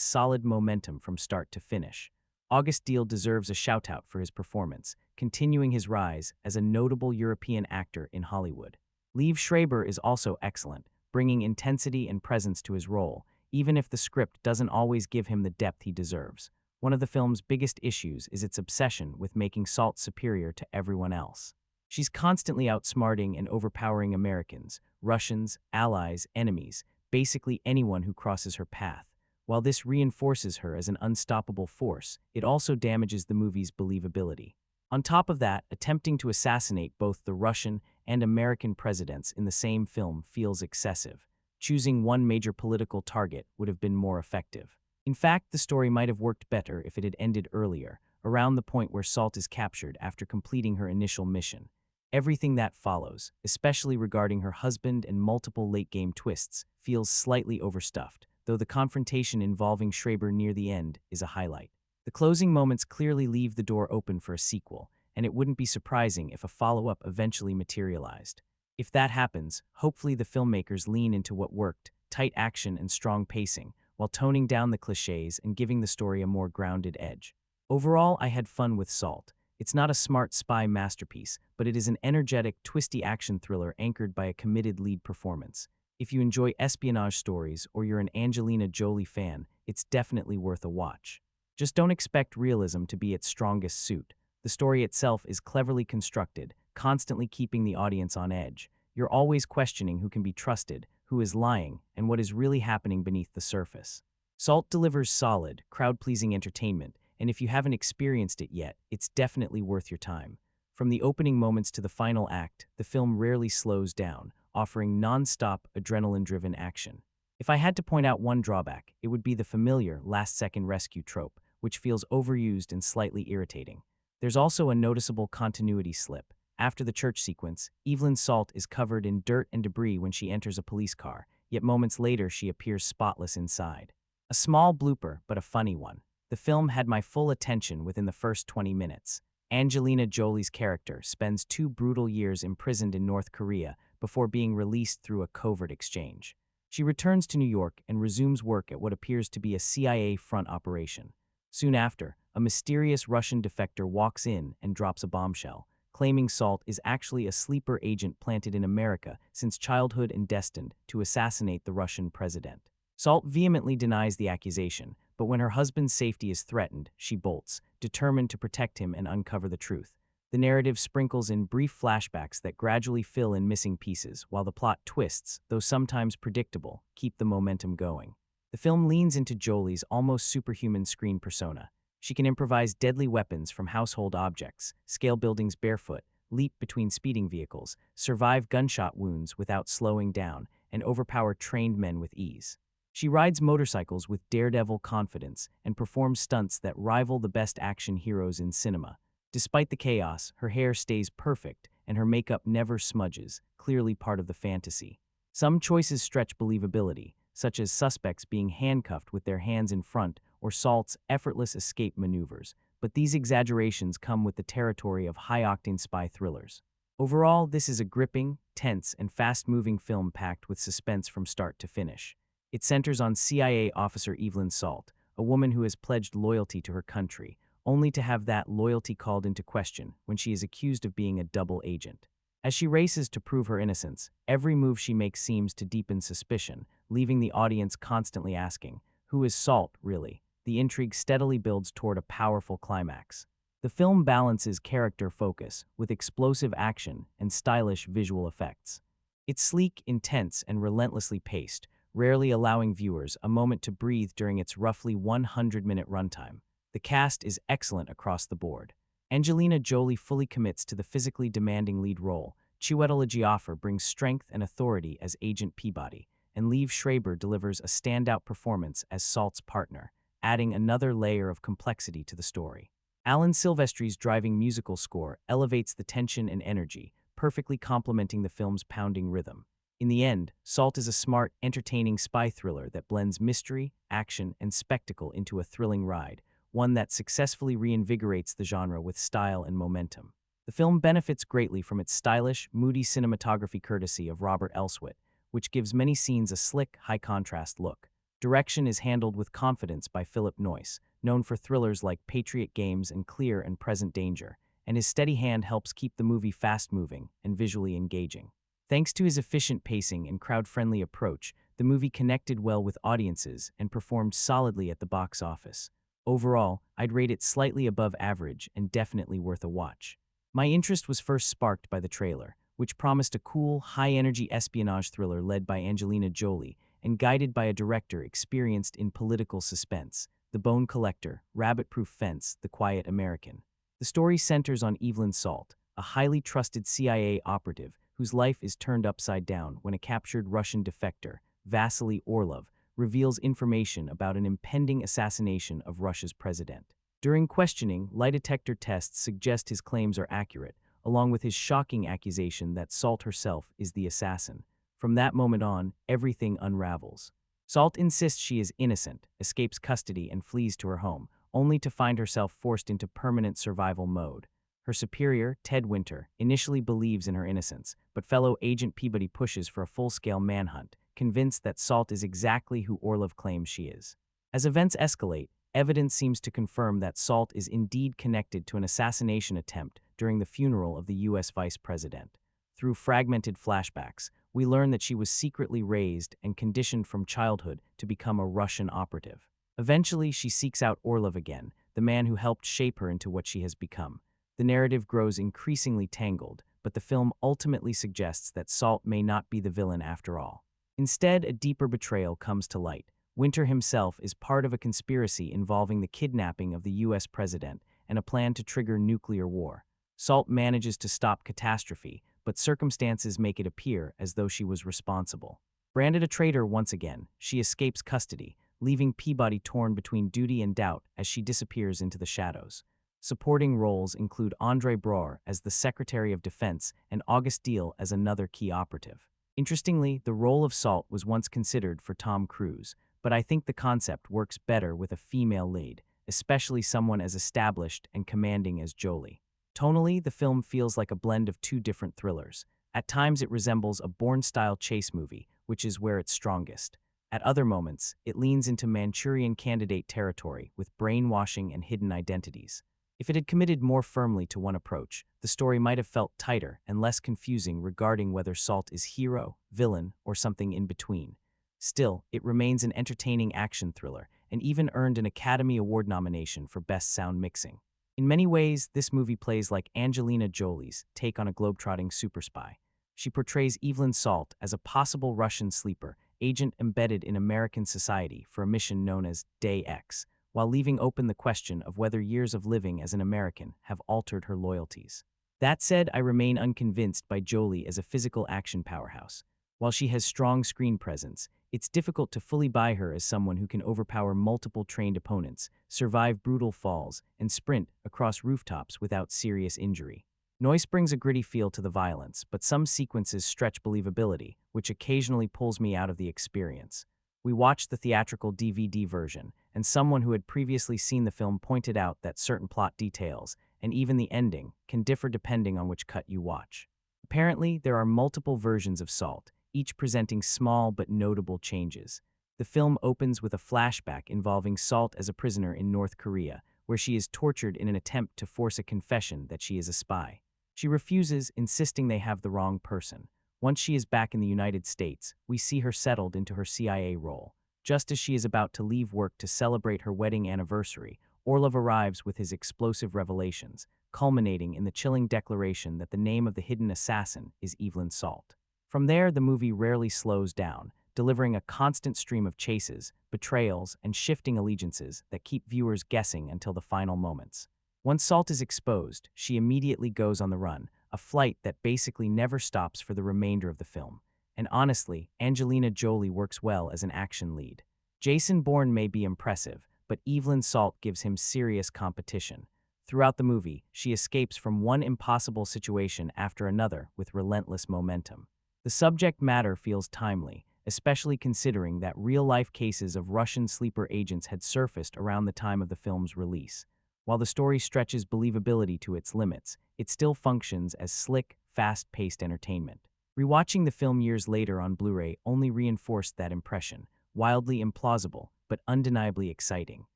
solid momentum from start to finish. August Diehl deserves a shout-out for his performance, continuing his rise as a notable European actor in Hollywood. Liev Schreiber is also excellent, bringing intensity and presence to his role, even if the script doesn't always give him the depth he deserves. One of the film's biggest issues is its obsession with making Salt superior to everyone else. She's constantly outsmarting and overpowering Americans, Russians, allies, enemies, basically anyone who crosses her path. While this reinforces her as an unstoppable force, it also damages the movie's believability. On top of that, attempting to assassinate both the Russian and American presidents in the same film feels excessive. Choosing one major political target would have been more effective. In fact, the story might have worked better if it had ended earlier, around the point where Salt is captured after completing her initial mission. Everything that follows, especially regarding her husband and multiple late-game twists, feels slightly overstuffed, though the confrontation involving Schreiber near the end is a highlight. The closing moments clearly leave the door open for a sequel, and it wouldn't be surprising if a follow-up eventually materialized. If that happens, hopefully the filmmakers lean into what worked, tight action and strong pacing, while toning down the cliches and giving the story a more grounded edge. Overall, I had fun with Salt. It's not a smart spy masterpiece, but it is an energetic, twisty action thriller anchored by a committed lead performance. If you enjoy espionage stories or you're an Angelina Jolie fan, it's definitely worth a watch. Just don't expect realism to be its strongest suit. The story itself is cleverly constructed, constantly keeping the audience on edge. You're always questioning who can be trusted, who is lying, and what is really happening beneath the surface. Salt delivers solid, crowd-pleasing entertainment, and if you haven't experienced it yet, it's definitely worth your time. From the opening moments to the final act, the film rarely slows down, offering non-stop, adrenaline-driven action. If I had to point out one drawback, it would be the familiar last-second rescue trope, which feels overused and slightly irritating. There's also a noticeable continuity slip. After the church sequence, Evelyn Salt is covered in dirt and debris when she enters a police car, yet moments later she appears spotless inside. A small blooper, but a funny one. The film had my full attention within the first 20 minutes. Angelina Jolie's character spends 2 brutal years imprisoned in North Korea before being released through a covert exchange. She returns to New York and resumes work at what appears to be a CIA front operation. Soon after, a mysterious Russian defector walks in and drops a bombshell, claiming Salt is actually a sleeper agent planted in America since childhood and destined to assassinate the Russian president. Salt vehemently denies the accusation, but when her husband's safety is threatened, she bolts, determined to protect him and uncover the truth. The narrative sprinkles in brief flashbacks that gradually fill in missing pieces, while the plot twists, though sometimes predictable, keep the momentum going. The film leans into Jolie's almost superhuman screen persona. She can improvise deadly weapons from household objects, scale buildings barefoot, leap between speeding vehicles, survive gunshot wounds without slowing down, and overpower trained men with ease. She rides motorcycles with daredevil confidence and performs stunts that rival the best action heroes in cinema. Despite the chaos, her hair stays perfect and her makeup never smudges, clearly part of the fantasy. Some choices stretch believability, such as suspects being handcuffed with their hands in front or Salt's effortless escape maneuvers, but these exaggerations come with the territory of high-octane spy thrillers. Overall, this is a gripping, tense, and fast-moving film packed with suspense from start to finish. It centers on CIA officer Evelyn Salt, a woman who has pledged loyalty to her country, only to have that loyalty called into question when she is accused of being a double agent. As she races to prove her innocence, every move she makes seems to deepen suspicion, leaving the audience constantly asking, who is Salt, really? The intrigue steadily builds toward a powerful climax. The film balances character focus with explosive action and stylish visual effects. It's sleek, intense, and relentlessly paced, rarely allowing viewers a moment to breathe during its roughly 100-minute runtime. The cast is excellent across the board. Angelina Jolie fully commits to the physically demanding lead role. Chiwetel Ejio brings strength and authority as Agent Peabody, and Liev Schreiber delivers a standout performance as Salt's partner, adding another layer of complexity to the story. Alan Silvestri's driving musical score elevates the tension and energy, perfectly complementing the film's pounding rhythm. In the end, Salt is a smart, entertaining spy thriller that blends mystery, action, and spectacle into a thrilling ride, one that successfully reinvigorates the genre with style and momentum. The film benefits greatly from its stylish, moody cinematography courtesy of Robert Elswit, which gives many scenes a slick, high-contrast look. Direction is handled with confidence by Philip Noyce, known for thrillers like Patriot Games and Clear and Present Danger, and his steady hand helps keep the movie fast-moving and visually engaging. Thanks to his efficient pacing and crowd-friendly approach, the movie connected well with audiences and performed solidly at the box office. Overall, I'd rate it slightly above average and definitely worth a watch. My interest was first sparked by the trailer, which promised a cool, high-energy espionage thriller led by Angelina Jolie and guided by a director experienced in political suspense: The Bone Collector, Rabbit-Proof Fence, The Quiet American. The story centers on Evelyn Salt, a highly trusted CIA operative whose life is turned upside down when a captured Russian defector, Vasily Orlov, reveals information about an impending assassination of Russia's president. During questioning, lie detector tests suggest his claims are accurate, along with his shocking accusation that Salt herself is the assassin. From that moment on, everything unravels. Salt insists she is innocent, escapes custody, and flees to her home, only to find herself forced into permanent survival mode. Her superior, Ted Winter, initially believes in her innocence, but fellow Agent Peabody pushes for a full-scale manhunt, convinced that Salt is exactly who Orlov claims she is. As events escalate, evidence seems to confirm that Salt is indeed connected to an assassination attempt during the funeral of the U.S. vice president. Through fragmented flashbacks, we learn that she was secretly raised and conditioned from childhood to become a Russian operative. Eventually, she seeks out Orlov again, the man who helped shape her into what she has become. The narrative grows increasingly tangled, but the film ultimately suggests that Salt may not be the villain after all. Instead, a deeper betrayal comes to light. Winter himself is part of a conspiracy involving the kidnapping of the U.S. president and a plan to trigger nuclear war. Salt manages to stop catastrophe, but circumstances make it appear as though she was responsible. Branded a traitor once again, she escapes custody, leaving Peabody torn between duty and doubt as she disappears into the shadows. Supporting roles include Andre Braugher as the Secretary of Defense and August Diehl as another key operative. Interestingly, the role of Salt was once considered for Tom Cruise, but I think the concept works better with a female lead, especially someone as established and commanding as Jolie. Tonally, the film feels like a blend of two different thrillers. At times it resembles a Bourne-style chase movie, which is where it's strongest. At other moments, it leans into Manchurian Candidate territory with brainwashing and hidden identities. If it had committed more firmly to one approach, the story might have felt tighter and less confusing regarding whether Salt is hero, villain, or something in between. Still, it remains an entertaining action thriller and even earned an Academy Award nomination for Best Sound Mixing. In many ways, this movie plays like Angelina Jolie's take on a globetrotting super spy. She portrays Evelyn Salt as a possible Russian sleeper agent embedded in American society for a mission known as Day X, while leaving open the question of whether years of living as an American have altered her loyalties. That said, I remain unconvinced by Jolie as a physical action powerhouse. While she has strong screen presence, it's difficult to fully buy her as someone who can overpower multiple trained opponents, survive brutal falls, and sprint across rooftops without serious injury. Noyce brings a gritty feel to the violence, but some sequences stretch believability, which occasionally pulls me out of the experience. We watched the theatrical DVD version, and someone who had previously seen the film pointed out that certain plot details, and even the ending, can differ depending on which cut you watch. Apparently, there are multiple versions of Salt, each presenting small but notable changes. The film opens with a flashback involving Salt as a prisoner in North Korea, where she is tortured in an attempt to force a confession that she is a spy. She refuses, insisting they have the wrong person. Once she is back in the United States, we see her settled into her CIA role. Just as she is about to leave work to celebrate her wedding anniversary, Orlov arrives with his explosive revelations, culminating in the chilling declaration that the name of the hidden assassin is Evelyn Salt. From there, the movie rarely slows down, delivering a constant stream of chases, betrayals, and shifting allegiances that keep viewers guessing until the final moments. Once Salt is exposed, she immediately goes on the run, a flight that basically never stops for the remainder of the film. And honestly, Angelina Jolie works well as an action lead. Jason Bourne may be impressive, but Evelyn Salt gives him serious competition. Throughout the movie, she escapes from one impossible situation after another with relentless momentum. The subject matter feels timely, especially considering that real-life cases of Russian sleeper agents had surfaced around the time of the film's release. While the story stretches believability to its limits, it still functions as slick, fast-paced entertainment. Rewatching the film years later on Blu-ray only reinforced that impression, wildly implausible, but undeniably exciting.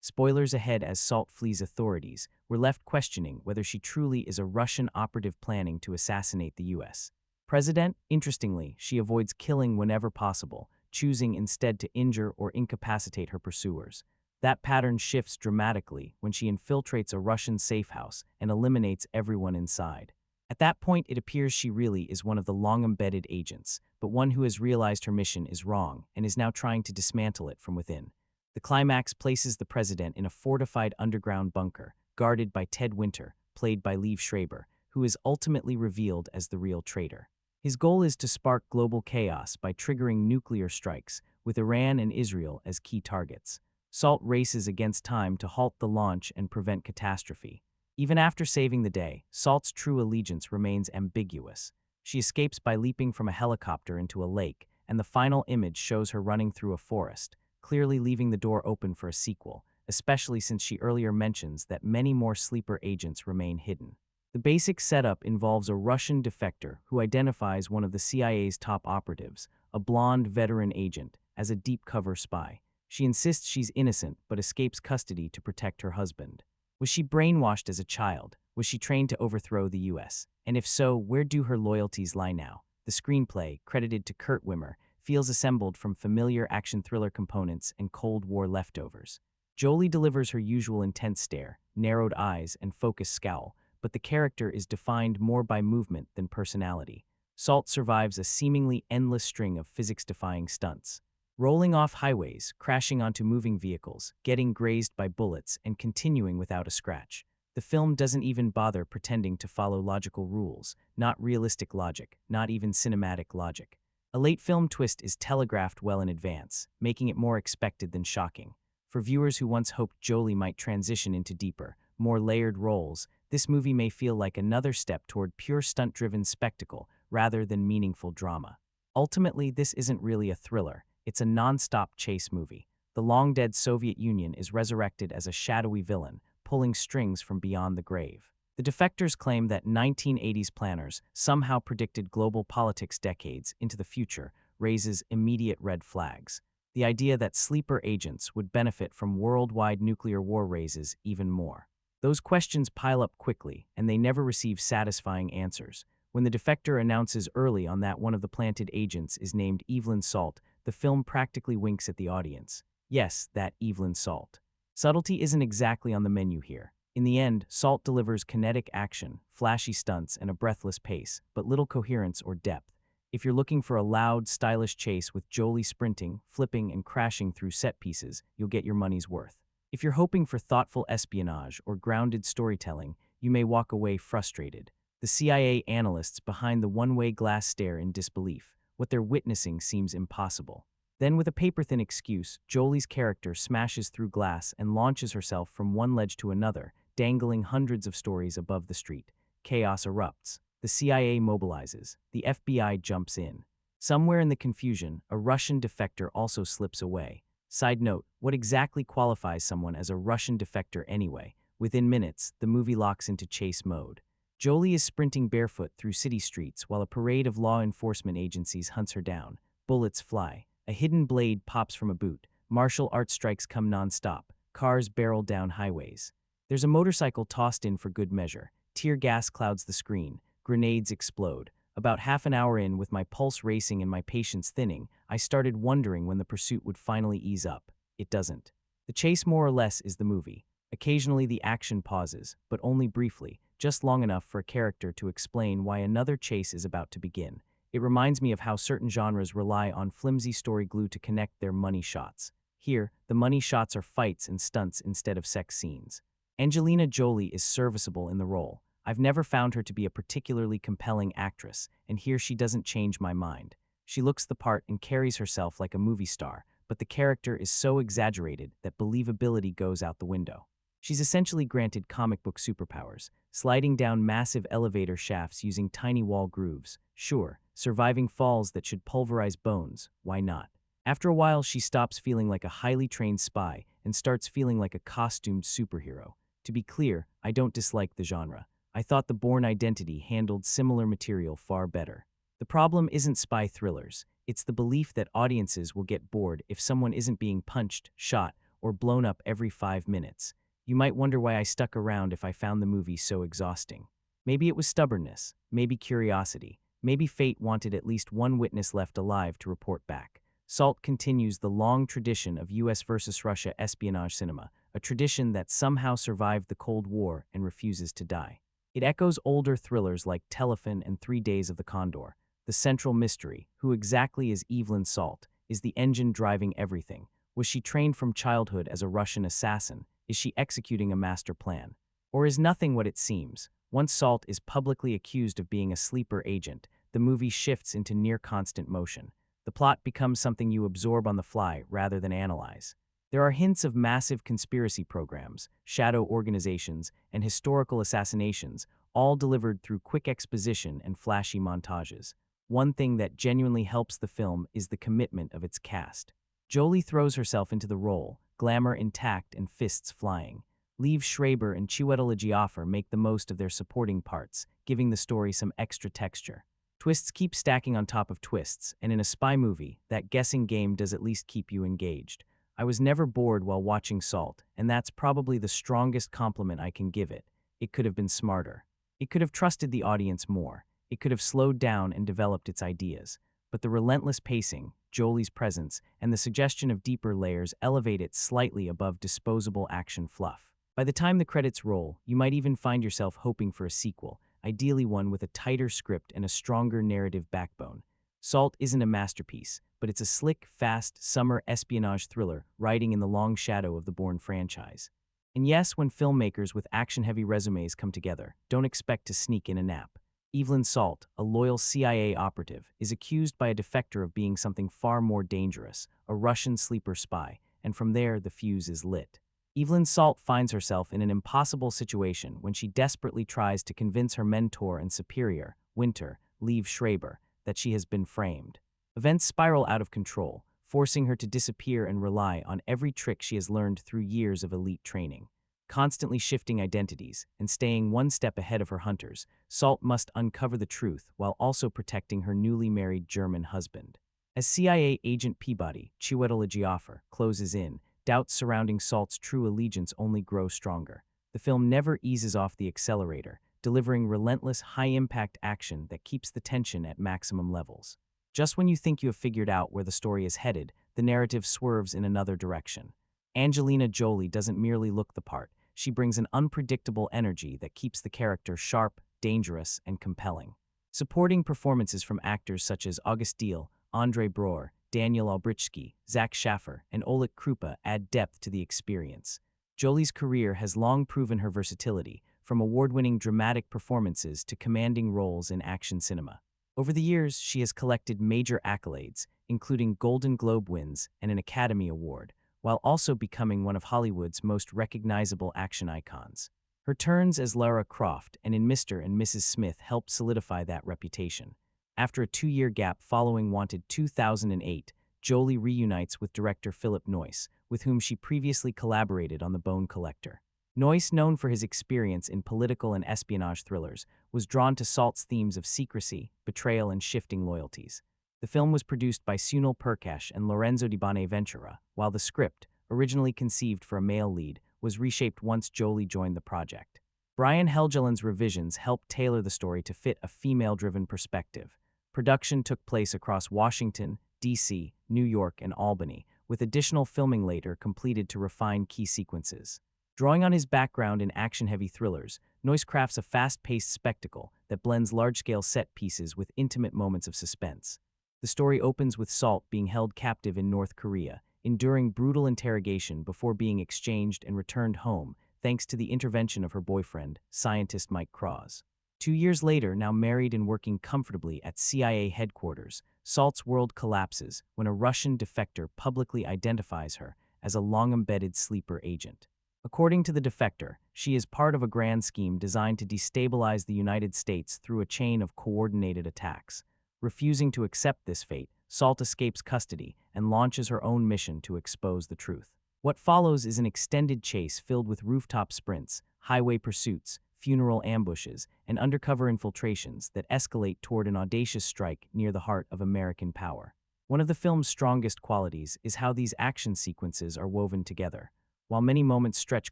Spoilers ahead as Salt flees authorities, we're left questioning whether she truly is a Russian operative planning to assassinate the US president. Interestingly, she avoids killing whenever possible, choosing instead to injure or incapacitate her pursuers. That pattern shifts dramatically when she infiltrates a Russian safe house and eliminates everyone inside. At that point, it appears she really is one of the long-embedded agents, but one who has realized her mission is wrong and is now trying to dismantle it from within. The climax places the president in a fortified underground bunker, guarded by Ted Winter, played by Liev Schreiber, who is ultimately revealed as the real traitor. His goal is to spark global chaos by triggering nuclear strikes, with Iran and Israel as key targets. Salt races against time to halt the launch and prevent catastrophe. Even after saving the day, Salt's true allegiance remains ambiguous. She escapes by leaping from a helicopter into a lake, and the final image shows her running through a forest, clearly leaving the door open for a sequel, especially since she earlier mentions that many more sleeper agents remain hidden. The basic setup involves a Russian defector who identifies one of the CIA's top operatives, a blonde veteran agent, as a deep-cover spy. She insists she's innocent but escapes custody to protect her husband. Was she brainwashed as a child? Was she trained to overthrow the US? And if so, where do her loyalties lie now? The screenplay, credited to Kurt Wimmer, feels assembled from familiar action thriller components and Cold War leftovers. Jolie delivers her usual intense stare, narrowed eyes, and focused scowl, but the character is defined more by movement than personality. Salt survives a seemingly endless string of physics-defying stunts. Rolling off highways, crashing onto moving vehicles, getting grazed by bullets, and continuing without a scratch. The film doesn't even bother pretending to follow logical rules, not realistic logic, not even cinematic logic. A late film twist is telegraphed well in advance, making it more expected than shocking. For viewers who once hoped Jolie might transition into deeper, more layered roles, this movie may feel like another step toward pure stunt-driven spectacle rather than meaningful drama. Ultimately, this isn't really a thriller. It's a non-stop chase movie. The long-dead Soviet Union is resurrected as a shadowy villain, pulling strings from beyond the grave. The defectors claim that 1980s planners somehow predicted global politics decades into the future raises immediate red flags. The idea that sleeper agents would benefit from worldwide nuclear war raises even more. Those questions pile up quickly, and they never receive satisfying answers. When the defector announces early on that one of the planted agents is named Evelyn Salt, the film practically winks at the audience. Yes, that Evelyn Salt. Subtlety isn't exactly on the menu here. In the end, Salt delivers kinetic action, flashy stunts, and a breathless pace, but little coherence or depth. If you're looking for a loud, stylish chase with Jolie sprinting, flipping, and crashing through set pieces, you'll get your money's worth. If you're hoping for thoughtful espionage or grounded storytelling, you may walk away frustrated. The CIA analysts behind the one-way glass stare in disbelief. What they're witnessing seems impossible. Then, with a paper-thin excuse, Jolie's character smashes through glass and launches herself from one ledge to another, dangling hundreds of stories above the street. Chaos erupts. The CIA mobilizes. The FBI jumps in. Somewhere in the confusion, a Russian defector also slips away. Side note, what exactly qualifies someone as a Russian defector anyway? Within minutes, the movie locks into chase mode. Jolie is sprinting barefoot through city streets while a parade of law enforcement agencies hunts her down. Bullets fly. A hidden blade pops from a boot. Martial arts strikes come non-stop. Cars barrel down highways. There's a motorcycle tossed in for good measure. Tear gas clouds the screen. Grenades explode. About half an hour in, with my pulse racing and my patience thinning, I started wondering when the pursuit would finally ease up. It doesn't. The chase more or less is the movie. Occasionally the action pauses, but only briefly, just long enough for a character to explain why another chase is about to begin. It reminds me of how certain genres rely on flimsy story glue to connect their money shots. Here, the money shots are fights and stunts instead of sex scenes. Angelina Jolie is serviceable in the role. I've never found her to be a particularly compelling actress, and here she doesn't change my mind. She looks the part and carries herself like a movie star, but the character is so exaggerated that believability goes out the window. She's essentially granted comic book superpowers, sliding down massive elevator shafts using tiny wall grooves. Sure, surviving falls that should pulverize bones, why not? After a while, she stops feeling like a highly trained spy and starts feeling like a costumed superhero. To be clear, I don't dislike the genre. I thought The Bourne Identity handled similar material far better. The problem isn't spy thrillers. It's the belief that audiences will get bored if someone isn't being punched, shot, or blown up every 5 minutes. You might wonder why I stuck around if I found the movie so exhausting. Maybe it was stubbornness, maybe curiosity, maybe fate wanted at least one witness left alive to report back. Salt continues the long tradition of US versus Russia espionage cinema, a tradition that somehow survived the Cold War and refuses to die. It echoes older thrillers like Telephone and 3 Days of the Condor. The central mystery, who exactly is Evelyn Salt, is the engine driving everything. Was she trained from childhood as a Russian assassin? Is she executing a master plan? Or is nothing what it seems? Once Salt is publicly accused of being a sleeper agent, the movie shifts into near-constant motion. The plot becomes something you absorb on the fly rather than analyze. There are hints of massive conspiracy programs, shadow organizations, and historical assassinations, all delivered through quick exposition and flashy montages. One thing that genuinely helps the film is the commitment of its cast. Jolie throws herself into the role, glamour intact and fists flying. Liev Schreiber and Chiwetel Ejio make the most of their supporting parts, giving the story some extra texture. Twists keep stacking on top of twists, and in a spy movie, that guessing game does at least keep you engaged. I was never bored while watching Salt, and that's probably the strongest compliment I can give it. It could have been smarter. It could have trusted the audience more. It could have slowed down and developed its ideas. But the relentless pacing, Jolie's presence, and the suggestion of deeper layers elevate it slightly above disposable action fluff. By the time the credits roll, you might even find yourself hoping for a sequel, ideally one with a tighter script and a stronger narrative backbone. Salt isn't a masterpiece, but it's a slick, fast, summer espionage thriller riding in the long shadow of the Bourne franchise. And yes, when filmmakers with action-heavy resumes come together, don't expect to sneak in a nap. Evelyn Salt, a loyal CIA operative, is accused by a defector of being something far more dangerous, a Russian sleeper spy, and from there the fuse is lit. Evelyn Salt finds herself in an impossible situation when she desperately tries to convince her mentor and superior, Winter, Liev Schreiber, that she has been framed. Events spiral out of control, forcing her to disappear and rely on every trick she has learned through years of elite training. Constantly shifting identities and staying one step ahead of her hunters, Salt must uncover the truth while also protecting her newly married German husband. As CIA agent Peabody, Chiwetel Ejio, closes in, doubts surrounding Salt's true allegiance only grow stronger. The film never eases off the accelerator, delivering relentless, high-impact action that keeps the tension at maximum levels. Just when you think you have figured out where the story is headed, the narrative swerves in another direction. Angelina Jolie doesn't merely look the part, she brings an unpredictable energy that keeps the character sharp, dangerous, and compelling. Supporting performances from actors such as August Diehl, Andre Braugher, Daniel Albrychski, Zach Schaffer, and Oleg Krupa add depth to the experience. Jolie's career has long proven her versatility, from award-winning dramatic performances to commanding roles in action cinema. Over the years, she has collected major accolades, including Golden Globe wins and an Academy Award, while also becoming one of Hollywood's most recognizable action icons. Her turns as Lara Croft and in Mr. and Mrs. Smith helped solidify that reputation. After a 2-year gap following Wanted 2008, Jolie reunites with director Philip Noyce, with whom she previously collaborated on The Bone Collector. Noyce, known for his experience in political and espionage thrillers, was drawn to Salt's themes of secrecy, betrayal, and shifting loyalties. The film was produced by Sunil Purkash and Lorenzo Di Bonaventura, while the script, originally conceived for a male lead, was reshaped once Jolie joined the project. Brian Helgeland's revisions helped tailor the story to fit a female-driven perspective. Production took place across Washington, D.C., New York, and Albany, with additional filming later completed to refine key sequences. Drawing on his background in action-heavy thrillers, Noyce crafts a fast-paced spectacle that blends large-scale set pieces with intimate moments of suspense. The story opens with Salt being held captive in North Korea, enduring brutal interrogation before being exchanged and returned home, thanks to the intervention of her boyfriend, scientist Mike Cross. 2 years later, now married and working comfortably at CIA headquarters, Salt's world collapses when a Russian defector publicly identifies her as a long-embedded sleeper agent. According to the defector, she is part of a grand scheme designed to destabilize the United States through a chain of coordinated attacks. Refusing to accept this fate, Salt escapes custody and launches her own mission to expose the truth. What follows is an extended chase filled with rooftop sprints, highway pursuits, funeral ambushes, and undercover infiltrations that escalate toward an audacious strike near the heart of American power. One of the film's strongest qualities is how these action sequences are woven together. While many moments stretch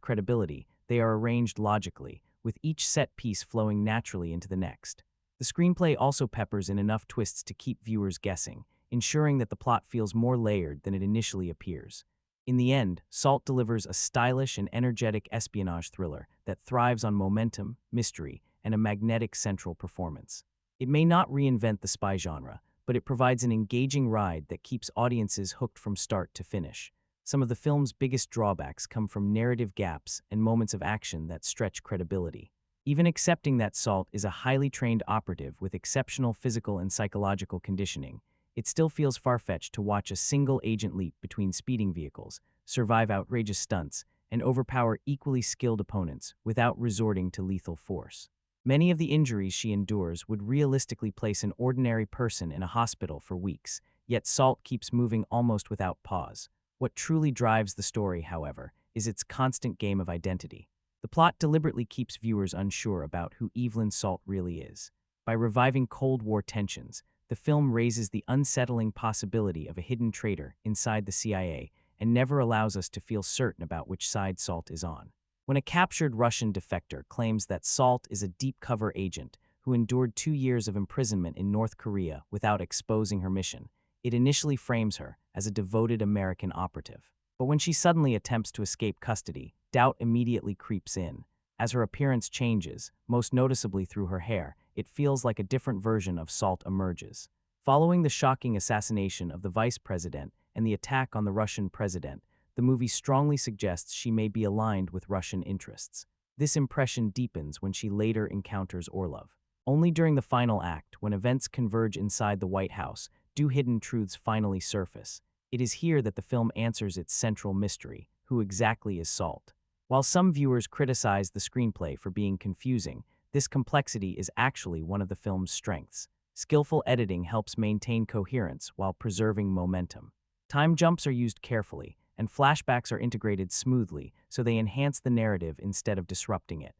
credibility, they are arranged logically, with each set piece flowing naturally into the next. The screenplay also peppers in enough twists to keep viewers guessing, ensuring that the plot feels more layered than it initially appears. In the end, Salt delivers a stylish and energetic espionage thriller that thrives on momentum, mystery, and a magnetic central performance. It may not reinvent the spy genre, but it provides an engaging ride that keeps audiences hooked from start to finish. Some of the film's biggest drawbacks come from narrative gaps and moments of action that stretch credibility. Even accepting that Salt is a highly trained operative with exceptional physical and psychological conditioning, it still feels far-fetched to watch a single agent leap between speeding vehicles, survive outrageous stunts, and overpower equally skilled opponents without resorting to lethal force. Many of the injuries she endures would realistically place an ordinary person in a hospital for weeks, yet Salt keeps moving almost without pause. What truly drives the story, however, is its constant game of identity. The plot deliberately keeps viewers unsure about who Evelyn Salt really is. By reviving Cold War tensions, the film raises the unsettling possibility of a hidden traitor inside the CIA and never allows us to feel certain about which side Salt is on. When a captured Russian defector claims that Salt is a deep-cover agent who endured 2 years of imprisonment in North Korea without exposing her mission, it initially frames her as a devoted American operative. But when she suddenly attempts to escape custody, doubt immediately creeps in. As her appearance changes, most noticeably through her hair, it feels like a different version of Salt emerges. Following the shocking assassination of the vice president and the attack on the Russian president, the movie strongly suggests she may be aligned with Russian interests. This impression deepens when she later encounters Orlov. Only during the final act, when events converge inside the White House, do hidden truths finally surface. It is here that the film answers its central mystery: who exactly is Salt? While some viewers criticize the screenplay for being confusing, this complexity is actually one of the film's strengths. Skillful editing helps maintain coherence while preserving momentum. Time jumps are used carefully, and flashbacks are integrated smoothly so they enhance the narrative instead of disrupting it.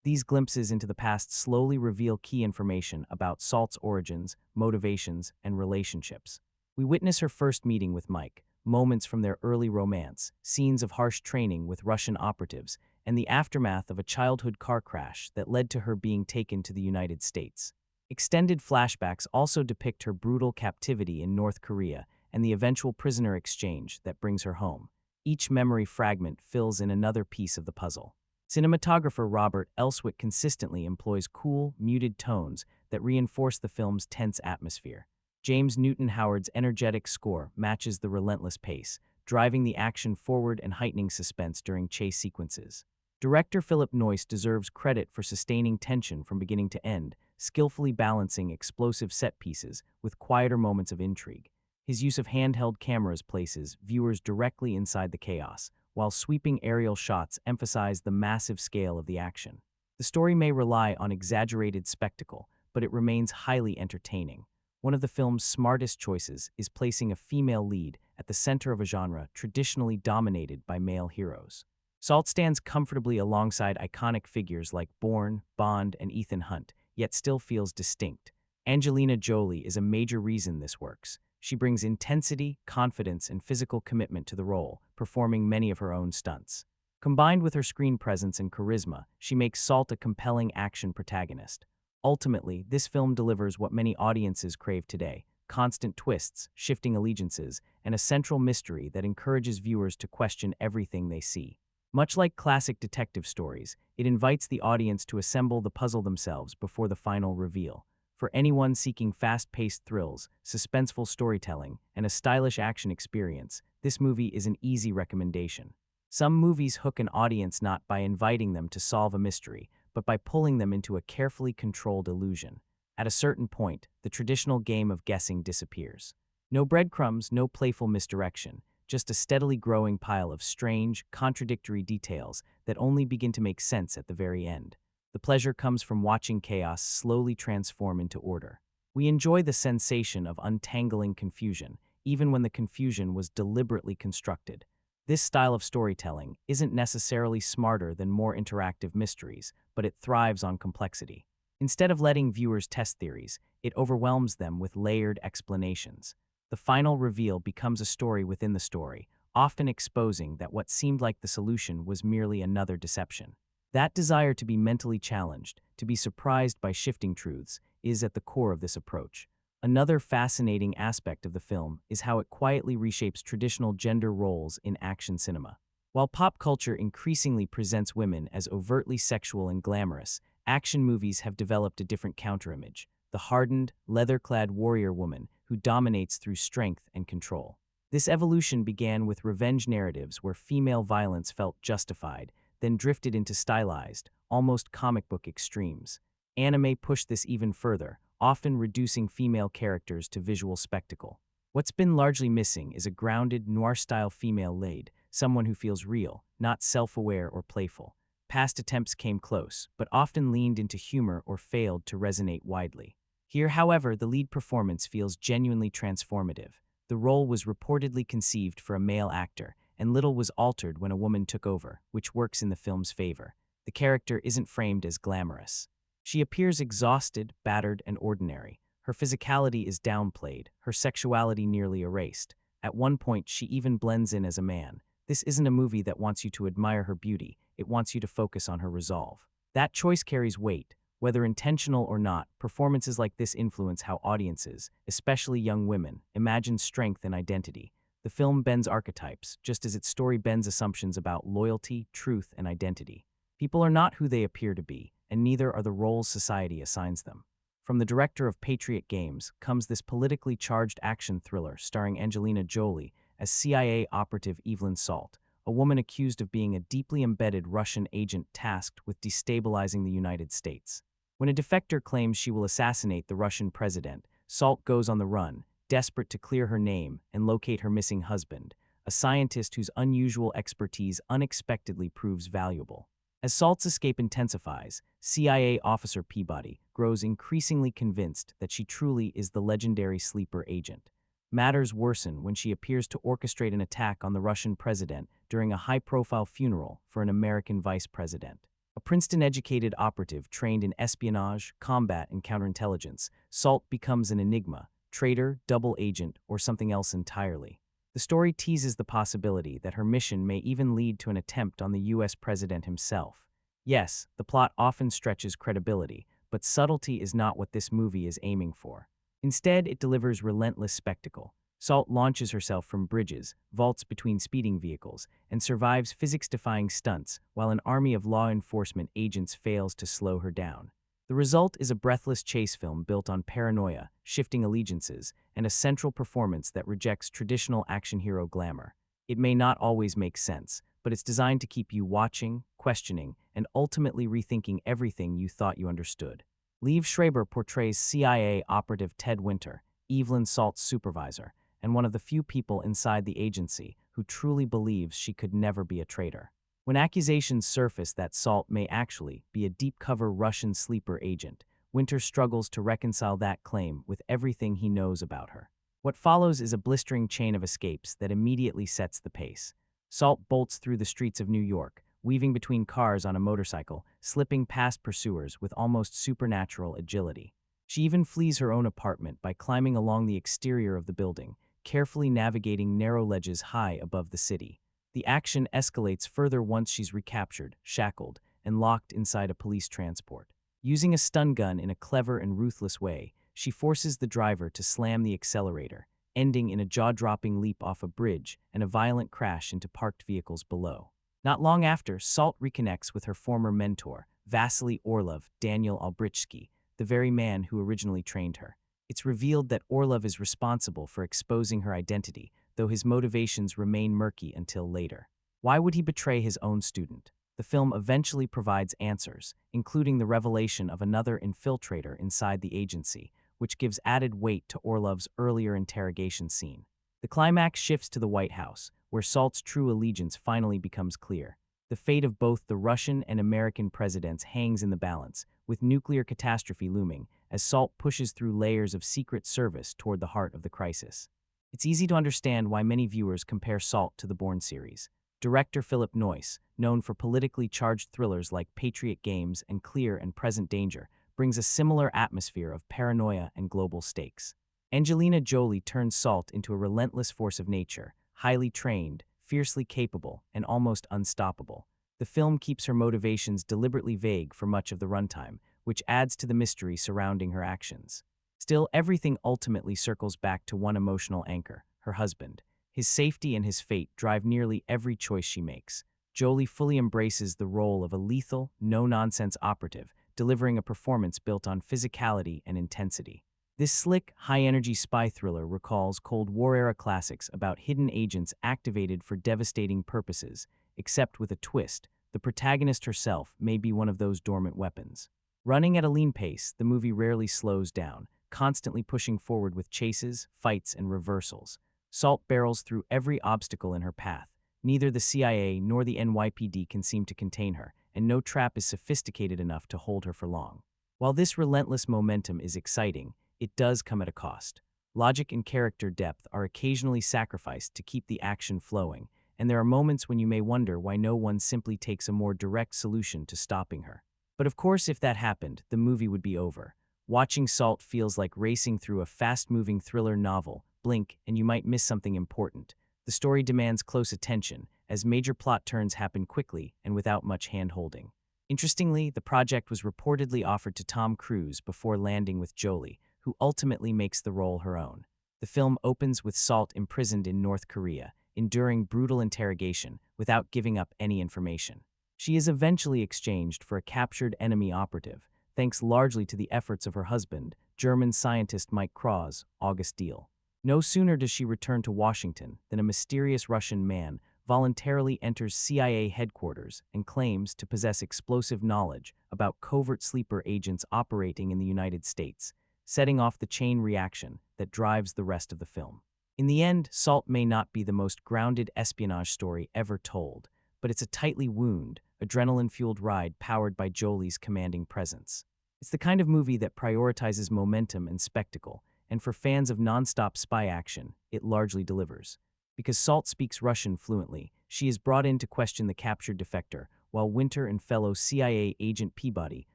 These glimpses into the past slowly reveal key information about Salt's origins, motivations, and relationships. We witness her first meeting with Mike, moments from their early romance, scenes of harsh training with Russian operatives, and the aftermath of a childhood car crash that led to her being taken to the United States. Extended flashbacks also depict her brutal captivity in North Korea and the eventual prisoner exchange that brings her home. Each memory fragment fills in another piece of the puzzle. Cinematographer Robert Elswit consistently employs cool, muted tones that reinforce the film's tense atmosphere. James Newton Howard's energetic score matches the relentless pace, driving the action forward and heightening suspense during chase sequences. Director Philip Noyce deserves credit for sustaining tension from beginning to end, skillfully balancing explosive set pieces with quieter moments of intrigue. His use of handheld cameras places viewers directly inside the chaos, while sweeping aerial shots emphasize the massive scale of the action. The story may rely on exaggerated spectacle, but it remains highly entertaining. One of the film's smartest choices is placing a female lead at the center of a genre traditionally dominated by male heroes. Salt stands comfortably alongside iconic figures like Bourne, Bond, and Ethan Hunt, yet still feels distinct. Angelina Jolie is a major reason this works. She brings intensity, confidence, and physical commitment to the role, performing many of her own stunts. Combined with her screen presence and charisma, she makes Salt a compelling action protagonist. Ultimately, this film delivers what many audiences crave today: constant twists, shifting allegiances, and a central mystery that encourages viewers to question everything they see. Much like classic detective stories, it invites the audience to assemble the puzzle themselves before the final reveal. For anyone seeking fast-paced thrills, suspenseful storytelling, and a stylish action experience, this movie is an easy recommendation. Some movies hook an audience not by inviting them to solve a mystery, but by pulling them into a carefully controlled illusion. At a certain point, the traditional game of guessing disappears. No breadcrumbs, no playful misdirection, just a steadily growing pile of strange, contradictory details that only begin to make sense at the very end. The pleasure comes from watching chaos slowly transform into order. We enjoy the sensation of untangling confusion, even when the confusion was deliberately constructed. This style of storytelling isn't necessarily smarter than more interactive mysteries, but it thrives on complexity. Instead of letting viewers test theories, it overwhelms them with layered explanations. The final reveal becomes a story within the story, often exposing that what seemed like the solution was merely another deception. That desire to be mentally challenged, to be surprised by shifting truths, is at the core of this approach. Another fascinating aspect of the film is how it quietly reshapes traditional gender roles in action cinema. While pop culture increasingly presents women as overtly sexual and glamorous, action movies have developed a different counterimage: the hardened, leather-clad warrior woman who dominates through strength and control. This evolution began with revenge narratives where female violence felt justified, then drifted into stylized, almost comic book extremes. Anime pushed this even further, often reducing female characters to visual spectacle. What's been largely missing is a grounded, noir-style female lead, someone who feels real, not self-aware or playful. Past attempts came close, but often leaned into humor or failed to resonate widely. Here, however, the lead performance feels genuinely transformative. The role was reportedly conceived for a male actor, and little was altered when a woman took over, which works in the film's favor. The character isn't framed as glamorous. She appears exhausted, battered, and ordinary. Her physicality is downplayed, her sexuality nearly erased. At one point, she even blends in as a man. This isn't a movie that wants you to admire her beauty, it wants you to focus on her resolve. That choice carries weight. Whether intentional or not, performances like this influence how audiences, especially young women, imagine strength and identity. The film bends archetypes, just as its story bends assumptions about loyalty, truth, and identity. People are not who they appear to be, and neither are the roles society assigns them. From the director of Patriot Games comes this politically charged action thriller starring Angelina Jolie as CIA operative Evelyn Salt, a woman accused of being a deeply embedded Russian agent tasked with destabilizing the United States. When a defector claims she will assassinate the Russian president, Salt goes on the run, desperate to clear her name and locate her missing husband, a scientist whose unusual expertise unexpectedly proves valuable. As Salt's escape intensifies, CIA officer Peabody grows increasingly convinced that she truly is the legendary sleeper agent. Matters worsen when she appears to orchestrate an attack on the Russian president during a high-profile funeral for an American vice president. A Princeton-educated operative trained in espionage, combat, and counterintelligence, Salt becomes an enigma, traitor, double agent, or something else entirely. The story teases the possibility that her mission may even lead to an attempt on the US president himself. Yes, the plot often stretches credibility, but subtlety is not what this movie is aiming for. Instead, it delivers relentless spectacle. Salt launches herself from bridges, vaults between speeding vehicles, and survives physics-defying stunts while an army of law enforcement agents fails to slow her down. The result is a breathless chase film built on paranoia, shifting allegiances, and a central performance that rejects traditional action hero glamour. It may not always make sense, but it's designed to keep you watching, questioning, and ultimately rethinking everything you thought you understood. Liev Schreiber portrays CIA operative Ted Winter, Evelyn Salt's supervisor, and one of the few people inside the agency who truly believes she could never be a traitor. When accusations surface that Salt may actually be a deep-cover Russian sleeper agent, Winter struggles to reconcile that claim with everything he knows about her. What follows is a blistering chain of escapes that immediately sets the pace. Salt bolts through the streets of New York, weaving between cars on a motorcycle, slipping past pursuers with almost supernatural agility. She even flees her own apartment by climbing along the exterior of the building, carefully navigating narrow ledges high above the city. The action escalates further once she's recaptured, shackled, and locked inside a police transport. Using a stun gun in a clever and ruthless way, she forces the driver to slam the accelerator, ending in a jaw-dropping leap off a bridge and a violent crash into parked vehicles below. Not long after, Salt reconnects with her former mentor, Vasily Orlov Daniel Albritsky, the very man who originally trained her. It's revealed that Orlov is responsible for exposing her identity, though his motivations remain murky until later. Why would he betray his own student? The film eventually provides answers, including the revelation of another infiltrator inside the agency, which gives added weight to Orlov's earlier interrogation scene. The climax shifts to the White House, where Salt's true allegiance finally becomes clear. The fate of both the Russian and American presidents hangs in the balance, with nuclear catastrophe looming, as Salt pushes through layers of secret service toward the heart of the crisis. It's easy to understand why many viewers compare Salt to the Bourne series. Director Philip Noyce, known for politically charged thrillers like Patriot Games and Clear and Present Danger, brings a similar atmosphere of paranoia and global stakes. Angelina Jolie turns Salt into a relentless force of nature, highly trained, fiercely capable, and almost unstoppable. The film keeps her motivations deliberately vague for much of the runtime, which adds to the mystery surrounding her actions. Still, everything ultimately circles back to one emotional anchor: her husband. His safety and his fate drive nearly every choice she makes. Jolie fully embraces the role of a lethal, no-nonsense operative, delivering a performance built on physicality and intensity. This slick, high-energy spy thriller recalls Cold War-era classics about hidden agents activated for devastating purposes, except with a twist: the protagonist herself may be one of those dormant weapons. Running at a lean pace, the movie rarely slows down, constantly pushing forward with chases, fights, and reversals. Salt barrels through every obstacle in her path. Neither the CIA nor the NYPD can seem to contain her, and no trap is sophisticated enough to hold her for long. While this relentless momentum is exciting, it does come at a cost. Logic and character depth are occasionally sacrificed to keep the action flowing, and there are moments when you may wonder why no one simply takes a more direct solution to stopping her. But of course, if that happened, the movie would be over. Watching Salt feels like racing through a fast-moving thriller novel. Blink, and you might miss something important. The story demands close attention, as major plot turns happen quickly and without much hand-holding. Interestingly, the project was reportedly offered to Tom Cruise before landing with Jolie, who ultimately makes the role her own. The film opens with Salt imprisoned in North Korea, enduring brutal interrogation without giving up any information. She is eventually exchanged for a captured enemy operative, thanks largely to the efforts of her husband, German scientist Mike Krauss, August Diehl. No sooner does she return to Washington than a mysterious Russian man voluntarily enters CIA headquarters and claims to possess explosive knowledge about covert sleeper agents operating in the United States, setting off the chain reaction that drives the rest of the film. In the end, Salt may not be the most grounded espionage story ever told, but it's a tightly wound, adrenaline-fueled ride powered by Jolie's commanding presence. It's the kind of movie that prioritizes momentum and spectacle, and for fans of non-stop spy action, it largely delivers. Because Salt speaks Russian fluently, she is brought in to question the captured defector, while Winter and fellow CIA agent Peabody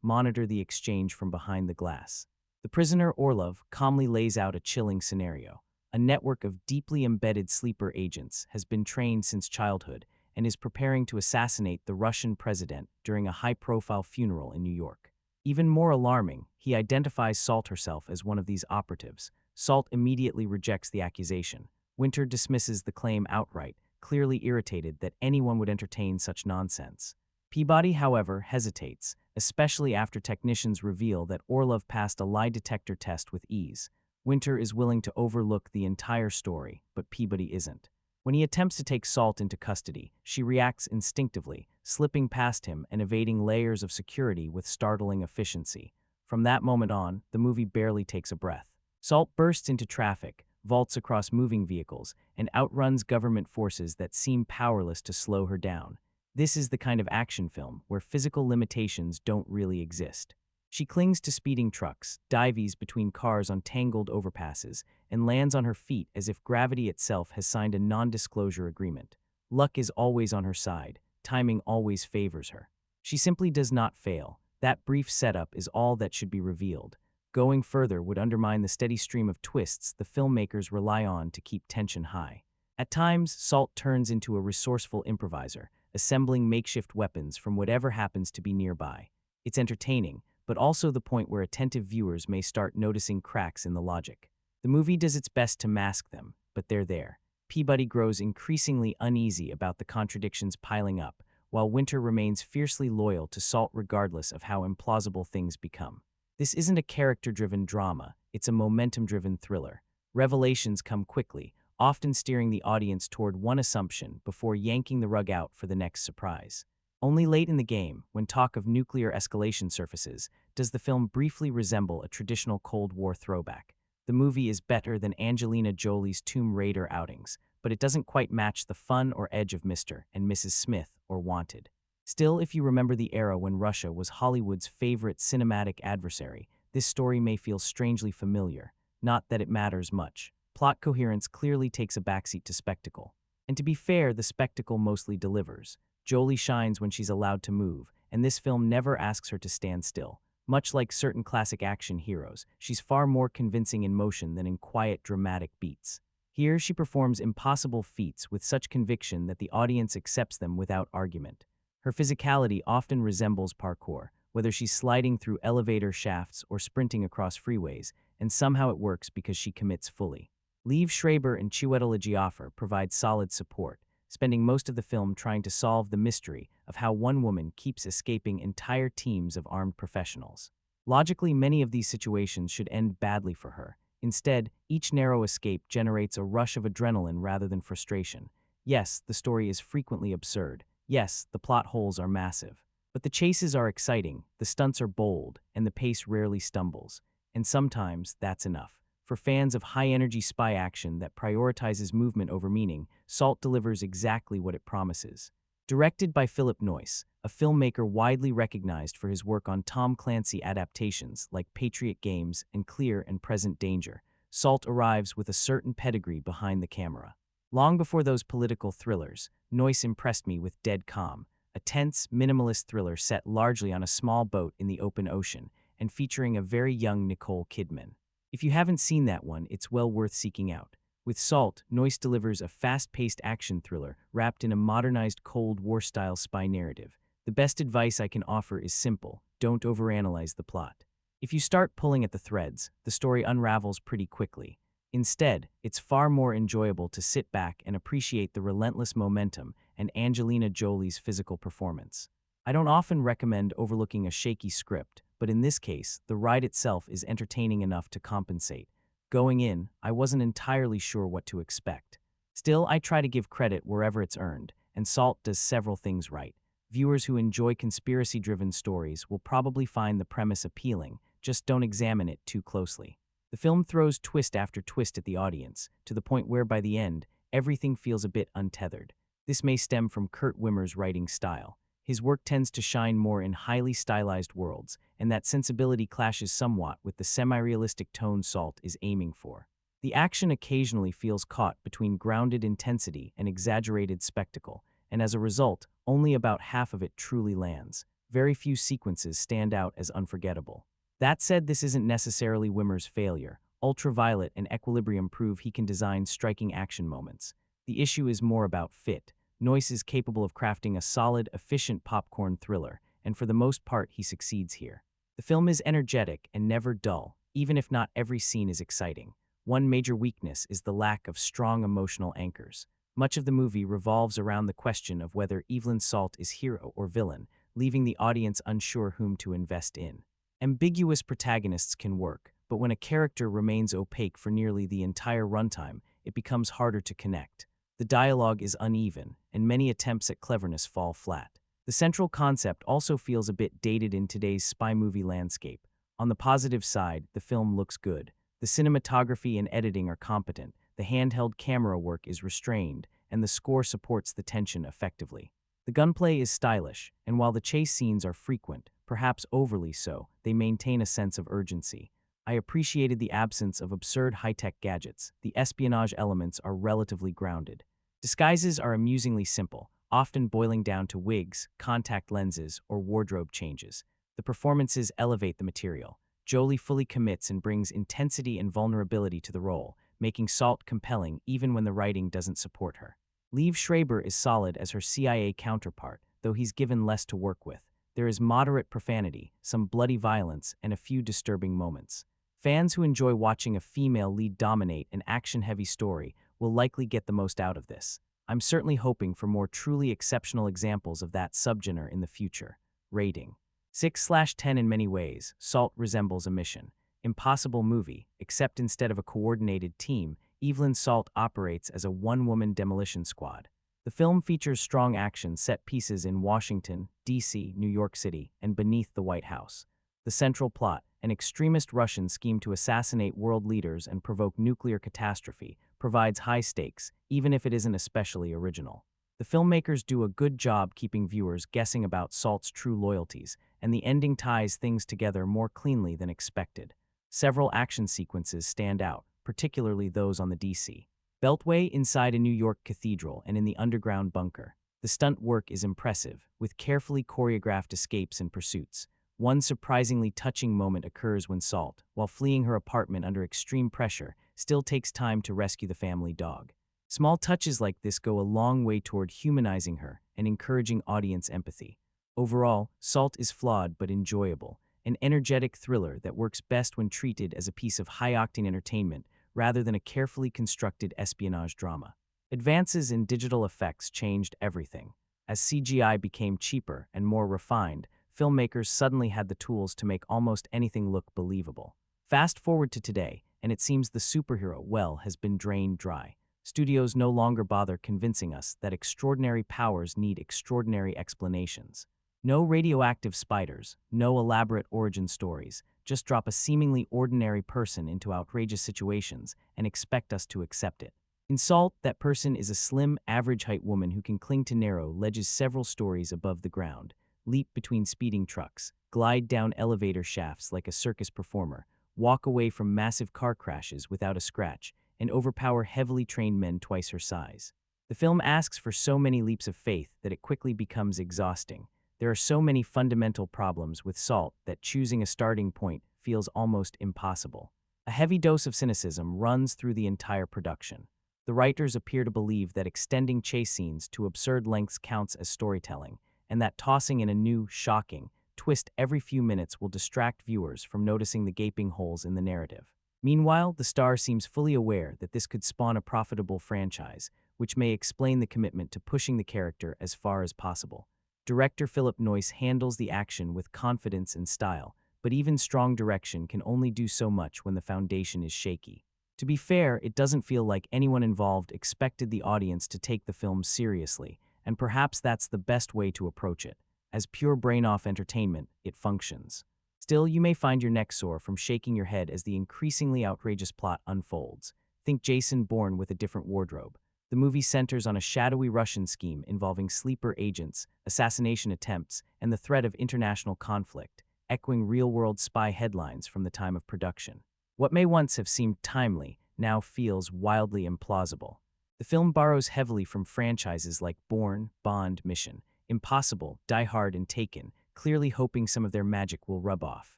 monitor the exchange from behind the glass. The prisoner Orlov calmly lays out a chilling scenario. A network of deeply embedded sleeper agents has been trained since childhood and is preparing to assassinate the Russian president during a high-profile funeral in New York. Even more alarming, he identifies Salt herself as one of these operatives. Salt immediately rejects the accusation. Winter dismisses the claim outright, clearly irritated that anyone would entertain such nonsense. Peabody, however, hesitates, especially after technicians reveal that Orlov passed a lie detector test with ease. Winter is willing to overlook the entire story, but Peabody isn't. When he attempts to take Salt into custody, she reacts instinctively, slipping past him and evading layers of security with startling efficiency. From that moment on, the movie barely takes a breath. Salt bursts into traffic, vaults across moving vehicles, and outruns government forces that seem powerless to slow her down. This is the kind of action film where physical limitations don't really exist. She clings to speeding trucks, dives between cars on tangled overpasses, and lands on her feet as if gravity itself has signed a non-disclosure agreement. Luck is always on her side. Timing always favors her. She simply does not fail. That brief setup is all that should be revealed. Going further would undermine the steady stream of twists the filmmakers rely on to keep tension high. At times, Salt turns into a resourceful improviser, assembling makeshift weapons from whatever happens to be nearby. It's entertaining, but also the point where attentive viewers may start noticing cracks in the logic. The movie does its best to mask them, but they're there. Peabody grows increasingly uneasy about the contradictions piling up, while Winter remains fiercely loyal to Salt regardless of how implausible things become. This isn't a character-driven drama, it's a momentum-driven thriller. Revelations come quickly, often steering the audience toward one assumption before yanking the rug out for the next surprise. Only late in the game, when talk of nuclear escalation surfaces, does the film briefly resemble a traditional Cold War throwback. The movie is better than Angelina Jolie's Tomb Raider outings, but it doesn't quite match the fun or edge of Mr. and Mrs. Smith or Wanted. Still, if you remember the era when Russia was Hollywood's favorite cinematic adversary, this story may feel strangely familiar. Not that it matters much. Plot coherence clearly takes a backseat to spectacle. And to be fair, the spectacle mostly delivers. Jolie shines when she's allowed to move, and this film never asks her to stand still. Much like certain classic action heroes, she's far more convincing in motion than in quiet, dramatic beats. Here, she performs impossible feats with such conviction that the audience accepts them without argument. Her physicality often resembles parkour, whether she's sliding through elevator shafts or sprinting across freeways, and somehow it works because she commits fully. Liev Schreiber and Chiwetel Ejio provide solid support, spending most of the film trying to solve the mystery of how one woman keeps escaping entire teams of armed professionals. Logically, many of these situations should end badly for her. Instead, each narrow escape generates a rush of adrenaline rather than frustration. Yes, the story is frequently absurd. Yes, the plot holes are massive. But the chases are exciting, the stunts are bold, and the pace rarely stumbles. And sometimes that's enough. For fans of high-energy spy action that prioritizes movement over meaning, Salt delivers exactly what it promises. Directed by Philip Noyce, a filmmaker widely recognized for his work on Tom Clancy adaptations like Patriot Games and Clear and Present Danger, Salt arrives with a certain pedigree behind the camera. Long before those political thrillers, Noyce impressed me with Dead Calm, a tense, minimalist thriller set largely on a small boat in the open ocean and featuring a very young Nicole Kidman. If you haven't seen that one, it's well worth seeking out. With Salt, Noyce delivers a fast-paced action thriller wrapped in a modernized Cold War-style spy narrative. The best advice I can offer is simple: don't overanalyze the plot. If you start pulling at the threads, the story unravels pretty quickly. Instead, it's far more enjoyable to sit back and appreciate the relentless momentum and Angelina Jolie's physical performance. I don't often recommend overlooking a shaky script, but in this case, the ride itself is entertaining enough to compensate. Going in, I wasn't entirely sure what to expect. Still, I try to give credit wherever it's earned, and Salt does several things right. Viewers who enjoy conspiracy-driven stories will probably find the premise appealing, just don't examine it too closely. The film throws twist after twist at the audience, to the point where by the end, everything feels a bit untethered. This may stem from Kurt Wimmer's writing style. His work tends to shine more in highly stylized worlds, and that sensibility clashes somewhat with the semi-realistic tone Salt is aiming for. The action occasionally feels caught between grounded intensity and exaggerated spectacle, and as a result, only about half of it truly lands. Very few sequences stand out as unforgettable. That said, this isn't necessarily Wimmer's failure. Ultraviolet and Equilibrium prove he can design striking action moments. The issue is more about fit. Noyce is capable of crafting a solid, efficient popcorn thriller, and for the most part he succeeds here. The film is energetic and never dull, even if not every scene is exciting. One major weakness is the lack of strong emotional anchors. Much of the movie revolves around the question of whether Evelyn Salt is hero or villain, leaving the audience unsure whom to invest in. Ambiguous protagonists can work, but when a character remains opaque for nearly the entire runtime, it becomes harder to connect. The dialogue is uneven, and many attempts at cleverness fall flat. The central concept also feels a bit dated in today's spy movie landscape. On the positive side, the film looks good. The cinematography and editing are competent, the handheld camera work is restrained, and the score supports the tension effectively. The gunplay is stylish, and while the chase scenes are frequent, perhaps overly so, they maintain a sense of urgency. I appreciated the absence of absurd high-tech gadgets. The espionage elements are relatively grounded. Disguises are amusingly simple, often boiling down to wigs, contact lenses, or wardrobe changes. The performances elevate the material. Jolie fully commits and brings intensity and vulnerability to the role, making Salt compelling even when the writing doesn't support her. Liev Schreiber is solid as her CIA counterpart, though he's given less to work with. There is moderate profanity, some bloody violence, and a few disturbing moments. Fans who enjoy watching a female lead dominate an action-heavy story will likely get the most out of this. I'm certainly hoping for more truly exceptional examples of that subgenre in the future. Rating: 6/10. In many ways, Salt resembles a Mission Impossible movie, except instead of a coordinated team, Evelyn Salt operates as a one-woman demolition squad. The film features strong action set pieces in Washington, D.C., New York City, and beneath the White House. The central plot, an extremist Russian scheme to assassinate world leaders and provoke nuclear catastrophe, provides high stakes, even if it isn't especially original. The filmmakers do a good job keeping viewers guessing about Salt's true loyalties, and the ending ties things together more cleanly than expected. Several action sequences stand out, particularly those on the D.C. Beltway, inside a New York cathedral, and in the underground bunker. The stunt work is impressive, with carefully choreographed escapes and pursuits. One surprisingly touching moment occurs when Salt, while fleeing her apartment under extreme pressure, still takes time to rescue the family dog. Small touches like this go a long way toward humanizing her and encouraging audience empathy. Overall, Salt is flawed but enjoyable, an energetic thriller that works best when treated as a piece of high-octane entertainment rather than a carefully constructed espionage drama. Advances in digital effects changed everything. As CGI became cheaper and more refined, filmmakers suddenly had the tools to make almost anything look believable. Fast forward to today, and it seems the superhero well has been drained dry. Studios no longer bother convincing us that extraordinary powers need extraordinary explanations. No radioactive spiders, no elaborate origin stories, just drop a seemingly ordinary person into outrageous situations and expect us to accept it. In Salt, that person is a slim, average-height woman who can cling to narrow ledges several stories above the ground, leap between speeding trucks, glide down elevator shafts like a circus performer, walk away from massive car crashes without a scratch, and overpower heavily trained men twice her size. The film asks for so many leaps of faith that it quickly becomes exhausting. There are so many fundamental problems with Salt that choosing a starting point feels almost impossible. A heavy dose of cynicism runs through the entire production. The writers appear to believe that extending chase scenes to absurd lengths counts as storytelling, and that tossing in a new, shocking twist every few minutes will distract viewers from noticing the gaping holes in the narrative. Meanwhile, the star seems fully aware that this could spawn a profitable franchise, which may explain the commitment to pushing the character as far as possible. Director Philip Noyce handles the action with confidence and style, but even strong direction can only do so much when the foundation is shaky. To be fair, it doesn't feel like anyone involved expected the audience to take the film seriously, and perhaps that's the best way to approach it. As pure brain-off entertainment, it functions. Still, you may find your neck sore from shaking your head as the increasingly outrageous plot unfolds. Think Jason Bourne with a different wardrobe. The movie centers on a shadowy Russian scheme involving sleeper agents, assassination attempts, and the threat of international conflict, echoing real-world spy headlines from the time of production. What may once have seemed timely now feels wildly implausible. The film borrows heavily from franchises like Bourne, Bond, Mission Impossible, Die Hard, and Taken, clearly hoping some of their magic will rub off.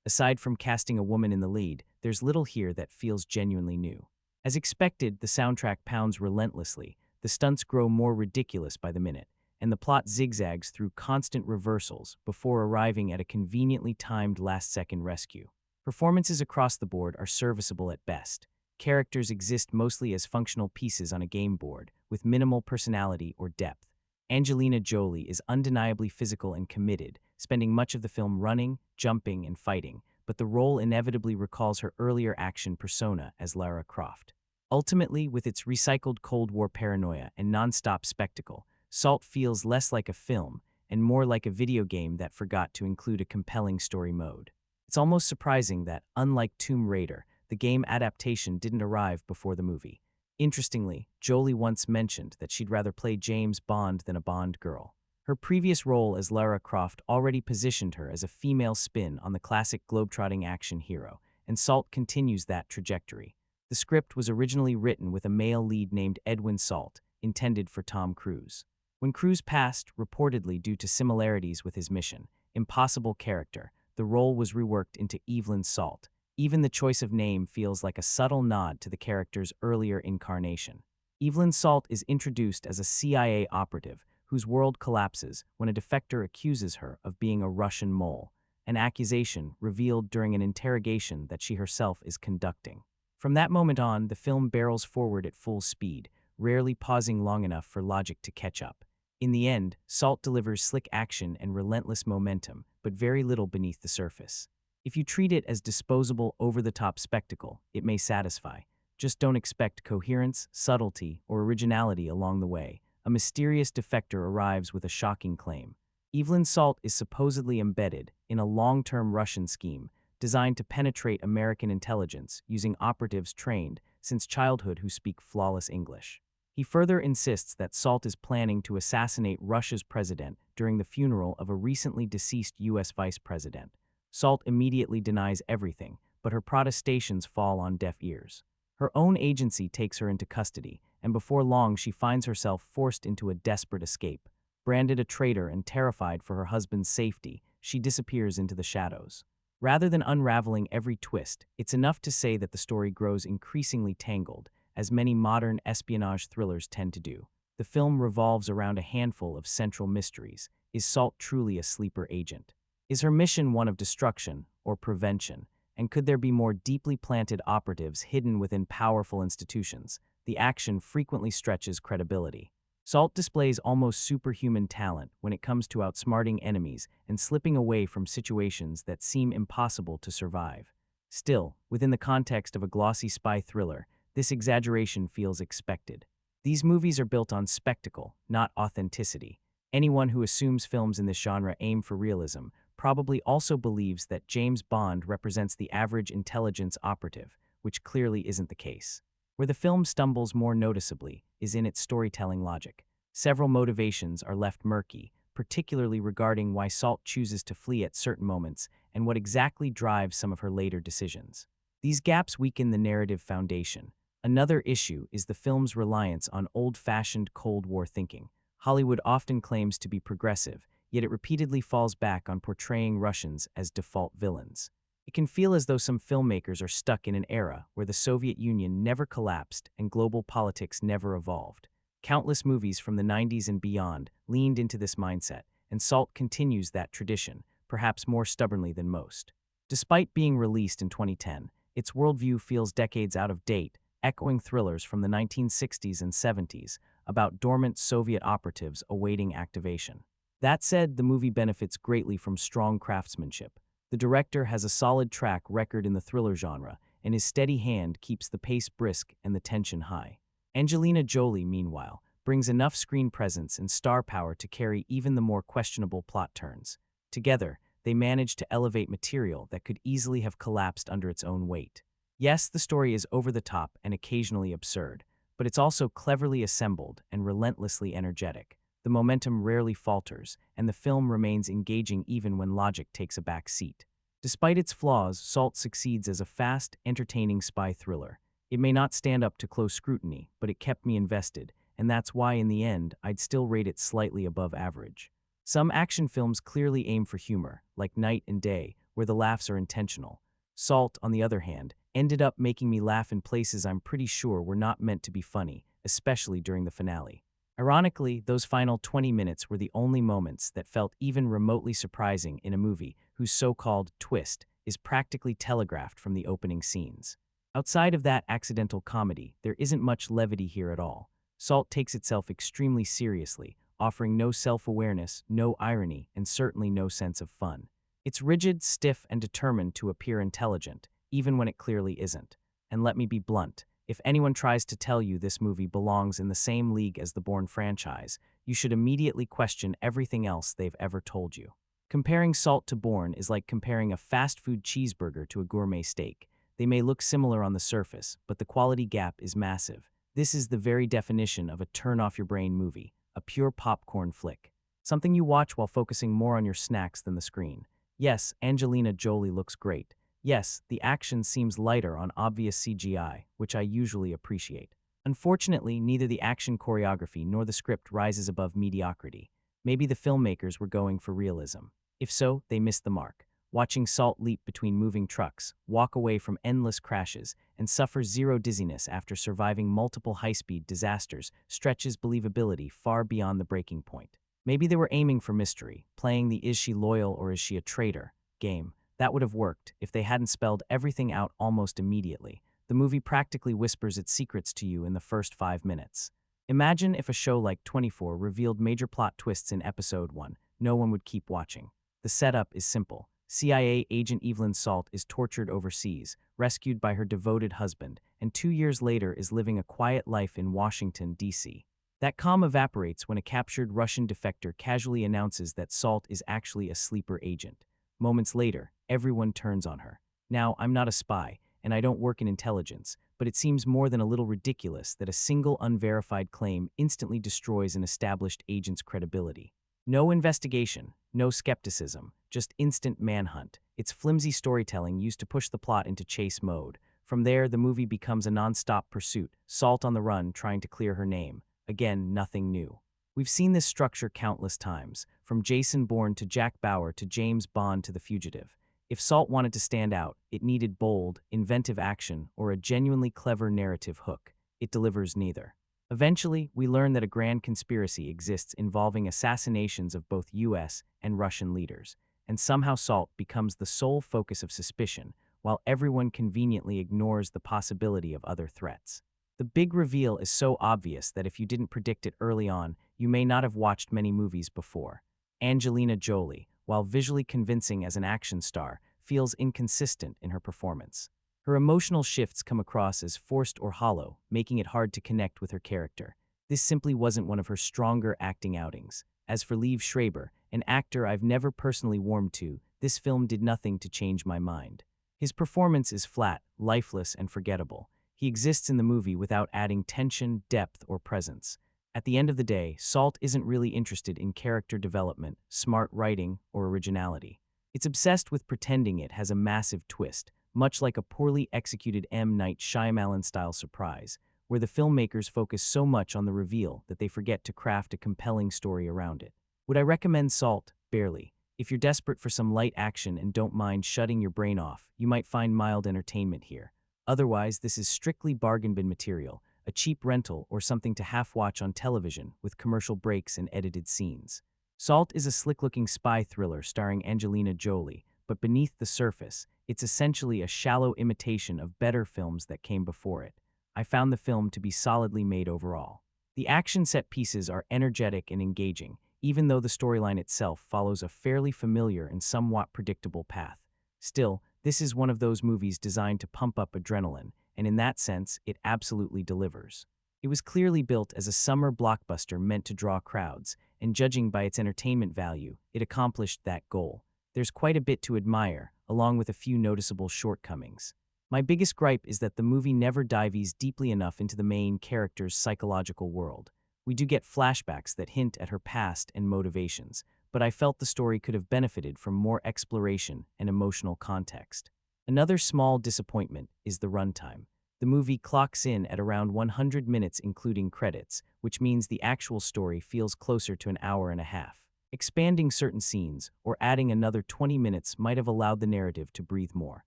Aside from casting a woman in the lead, there's little here that feels genuinely new. As expected, the soundtrack pounds relentlessly, the stunts grow more ridiculous by the minute, and the plot zigzags through constant reversals before arriving at a conveniently timed last-second rescue. Performances across the board are serviceable at best. Characters exist mostly as functional pieces on a game board, with minimal personality or depth. Angelina Jolie is undeniably physical and committed, spending much of the film running, jumping, and fighting, but the role inevitably recalls her earlier action persona as Lara Croft. Ultimately, with its recycled Cold War paranoia and non-stop spectacle, Salt feels less like a film and more like a video game that forgot to include a compelling story mode. It's almost surprising that, unlike Tomb Raider, the game adaptation didn't arrive before the movie. Interestingly, Jolie once mentioned that she'd rather play James Bond than a Bond girl. Her previous role as Lara Croft already positioned her as a female spin on the classic globetrotting action hero, and Salt continues that trajectory. The script was originally written with a male lead named Edwin Salt, intended for Tom Cruise. When Cruise passed, reportedly due to similarities with his Mission Impossible character, the role was reworked into Evelyn Salt. Even the choice of name feels like a subtle nod to the character's earlier incarnation. Evelyn Salt is introduced as a CIA operative whose world collapses when a defector accuses her of being a Russian mole, an accusation revealed during an interrogation that she herself is conducting. From that moment on, the film barrels forward at full speed, rarely pausing long enough for logic to catch up. In the end, Salt delivers slick action and relentless momentum, but very little beneath the surface. If you treat it as disposable, over-the-top spectacle, it may satisfy. Just don't expect coherence, subtlety, or originality along the way. A mysterious defector arrives with a shocking claim. Evelyn Salt is supposedly embedded in a long-term Russian scheme designed to penetrate American intelligence using operatives trained since childhood who speak flawless English. He further insists that Salt is planning to assassinate Russia's president during the funeral of a recently deceased U.S. vice president. Salt immediately denies everything, but her protestations fall on deaf ears. Her own agency takes her into custody, and before long she finds herself forced into a desperate escape. Branded a traitor and terrified for her husband's safety, she disappears into the shadows. Rather than unraveling every twist, it's enough to say that the story grows increasingly tangled, as many modern espionage thrillers tend to do. The film revolves around a handful of central mysteries. Is Salt truly a sleeper agent? Is her mission one of destruction or prevention? And could there be more deeply planted operatives hidden within powerful institutions? The action frequently stretches credibility. Salt displays almost superhuman talent when it comes to outsmarting enemies and slipping away from situations that seem impossible to survive. Still, within the context of a glossy spy thriller, this exaggeration feels expected. These movies are built on spectacle, not authenticity. Anyone who assumes films in this genre aim for realism probably also believes that James Bond represents the average intelligence operative, which clearly isn't the case. Where the film stumbles more noticeably is in its storytelling logic. Several motivations are left murky, particularly regarding why Salt chooses to flee at certain moments and what exactly drives some of her later decisions. These gaps weaken the narrative foundation. Another issue is the film's reliance on old-fashioned Cold War thinking. Hollywood often claims to be progressive, yet it repeatedly falls back on portraying Russians as default villains. It can feel as though some filmmakers are stuck in an era where the Soviet Union never collapsed and global politics never evolved. Countless movies from the 90s and beyond leaned into this mindset, and Salt continues that tradition, perhaps more stubbornly than most. Despite being released in 2010, its worldview feels decades out of date, echoing thrillers from the 1960s and 70s about dormant Soviet operatives awaiting activation. That said, the movie benefits greatly from strong craftsmanship. The director has a solid track record in the thriller genre, and his steady hand keeps the pace brisk and the tension high. Angelina Jolie, meanwhile, brings enough screen presence and star power to carry even the more questionable plot turns. Together, they manage to elevate material that could easily have collapsed under its own weight. Yes, the story is over the top and occasionally absurd, but it's also cleverly assembled and relentlessly energetic. The momentum rarely falters, and the film remains engaging even when logic takes a back seat. Despite its flaws, Salt succeeds as a fast, entertaining spy thriller. It may not stand up to close scrutiny, but it kept me invested, and that's why in the end, I'd still rate it slightly above average. Some action films clearly aim for humor, like Night and Day, where the laughs are intentional. Salt, on the other hand, ended up making me laugh in places I'm pretty sure were not meant to be funny, especially during the finale. Ironically, those final 20 minutes were the only moments that felt even remotely surprising in a movie whose so-called twist is practically telegraphed from the opening scenes. Outside of that accidental comedy, there isn't much levity here at all. Salt takes itself extremely seriously, offering no self-awareness, no irony, and certainly no sense of fun. It's rigid, stiff, and determined to appear intelligent, even when it clearly isn't. And let me be blunt. If anyone tries to tell you this movie belongs in the same league as the Bourne franchise, you should immediately question everything else they've ever told you. Comparing Salt to Bourne is like comparing a fast food cheeseburger to a gourmet steak. They may look similar on the surface, but the quality gap is massive. This is the very definition of a turn-off-your-brain movie, a pure popcorn flick. Something you watch while focusing more on your snacks than the screen. Yes, Angelina Jolie looks great. Yes, the action seems lighter on obvious CGI, which I usually appreciate. Unfortunately, neither the action choreography nor the script rises above mediocrity. Maybe the filmmakers were going for realism. If so, they missed the mark. Watching Salt leap between moving trucks, walk away from endless crashes, and suffer zero dizziness after surviving multiple high-speed disasters stretches believability far beyond the breaking point. Maybe they were aiming for mystery, playing the "is she loyal or is she a traitor" game. That would have worked if they hadn't spelled everything out almost immediately. The movie practically whispers its secrets to you in the first 5 minutes. Imagine if a show like 24 revealed major plot twists in episode 1. No one would keep watching. The setup is simple. CIA agent Evelyn Salt is tortured overseas, rescued by her devoted husband, and 2 years later is living a quiet life in Washington, D.C. That calm evaporates when a captured Russian defector casually announces that Salt is actually a sleeper agent. Moments later, everyone turns on her. Now, I'm not a spy, and I don't work in intelligence, but it seems more than a little ridiculous that a single unverified claim instantly destroys an established agent's credibility. No investigation, no skepticism, just instant manhunt. It's flimsy storytelling used to push the plot into chase mode. From there, the movie becomes a non-stop pursuit, Salt on the run trying to clear her name. Again, nothing new. We've seen this structure countless times, from Jason Bourne to Jack Bauer to James Bond to The Fugitive. If Salt wanted to stand out, it needed bold, inventive action or a genuinely clever narrative hook. It delivers neither. Eventually, we learn that a grand conspiracy exists involving assassinations of both US and Russian leaders, and somehow Salt becomes the sole focus of suspicion, while everyone conveniently ignores the possibility of other threats. The big reveal is so obvious that if you didn't predict it early on, you may not have watched many movies before. Angelina Jolie, while visually convincing as an action star, feels inconsistent in her performance. Her emotional shifts come across as forced or hollow, making it hard to connect with her character. This simply wasn't one of her stronger acting outings. As for Liev Schreiber, an actor I've never personally warmed to, this film did nothing to change my mind. His performance is flat, lifeless, and forgettable. He exists in the movie without adding tension, depth, or presence. At the end of the day, Salt isn't really interested in character development, smart writing, or originality. It's obsessed with pretending it has a massive twist, much like a poorly executed M. Night Shyamalan-style surprise, where the filmmakers focus so much on the reveal that they forget to craft a compelling story around it. Would I recommend Salt? Barely. If you're desperate for some light action and don't mind shutting your brain off, you might find mild entertainment here. Otherwise, this is strictly bargain bin material, a cheap rental or something to half-watch on television with commercial breaks and edited scenes. Salt is a slick-looking spy thriller starring Angelina Jolie, but beneath the surface, it's essentially a shallow imitation of better films that came before it. I found the film to be solidly made overall. The action set pieces are energetic and engaging, even though the storyline itself follows a fairly familiar and somewhat predictable path. Still, this is one of those movies designed to pump up adrenaline, and in that sense, it absolutely delivers. It was clearly built as a summer blockbuster meant to draw crowds, and judging by its entertainment value, it accomplished that goal. There's quite a bit to admire, along with a few noticeable shortcomings. My biggest gripe is that the movie never dives deeply enough into the main character's psychological world. We do get flashbacks that hint at her past and motivations, but I felt the story could have benefited from more exploration and emotional context. Another small disappointment is the runtime. The movie clocks in at around 100 minutes including credits, which means the actual story feels closer to an hour and a half. Expanding certain scenes or adding another 20 minutes might have allowed the narrative to breathe more.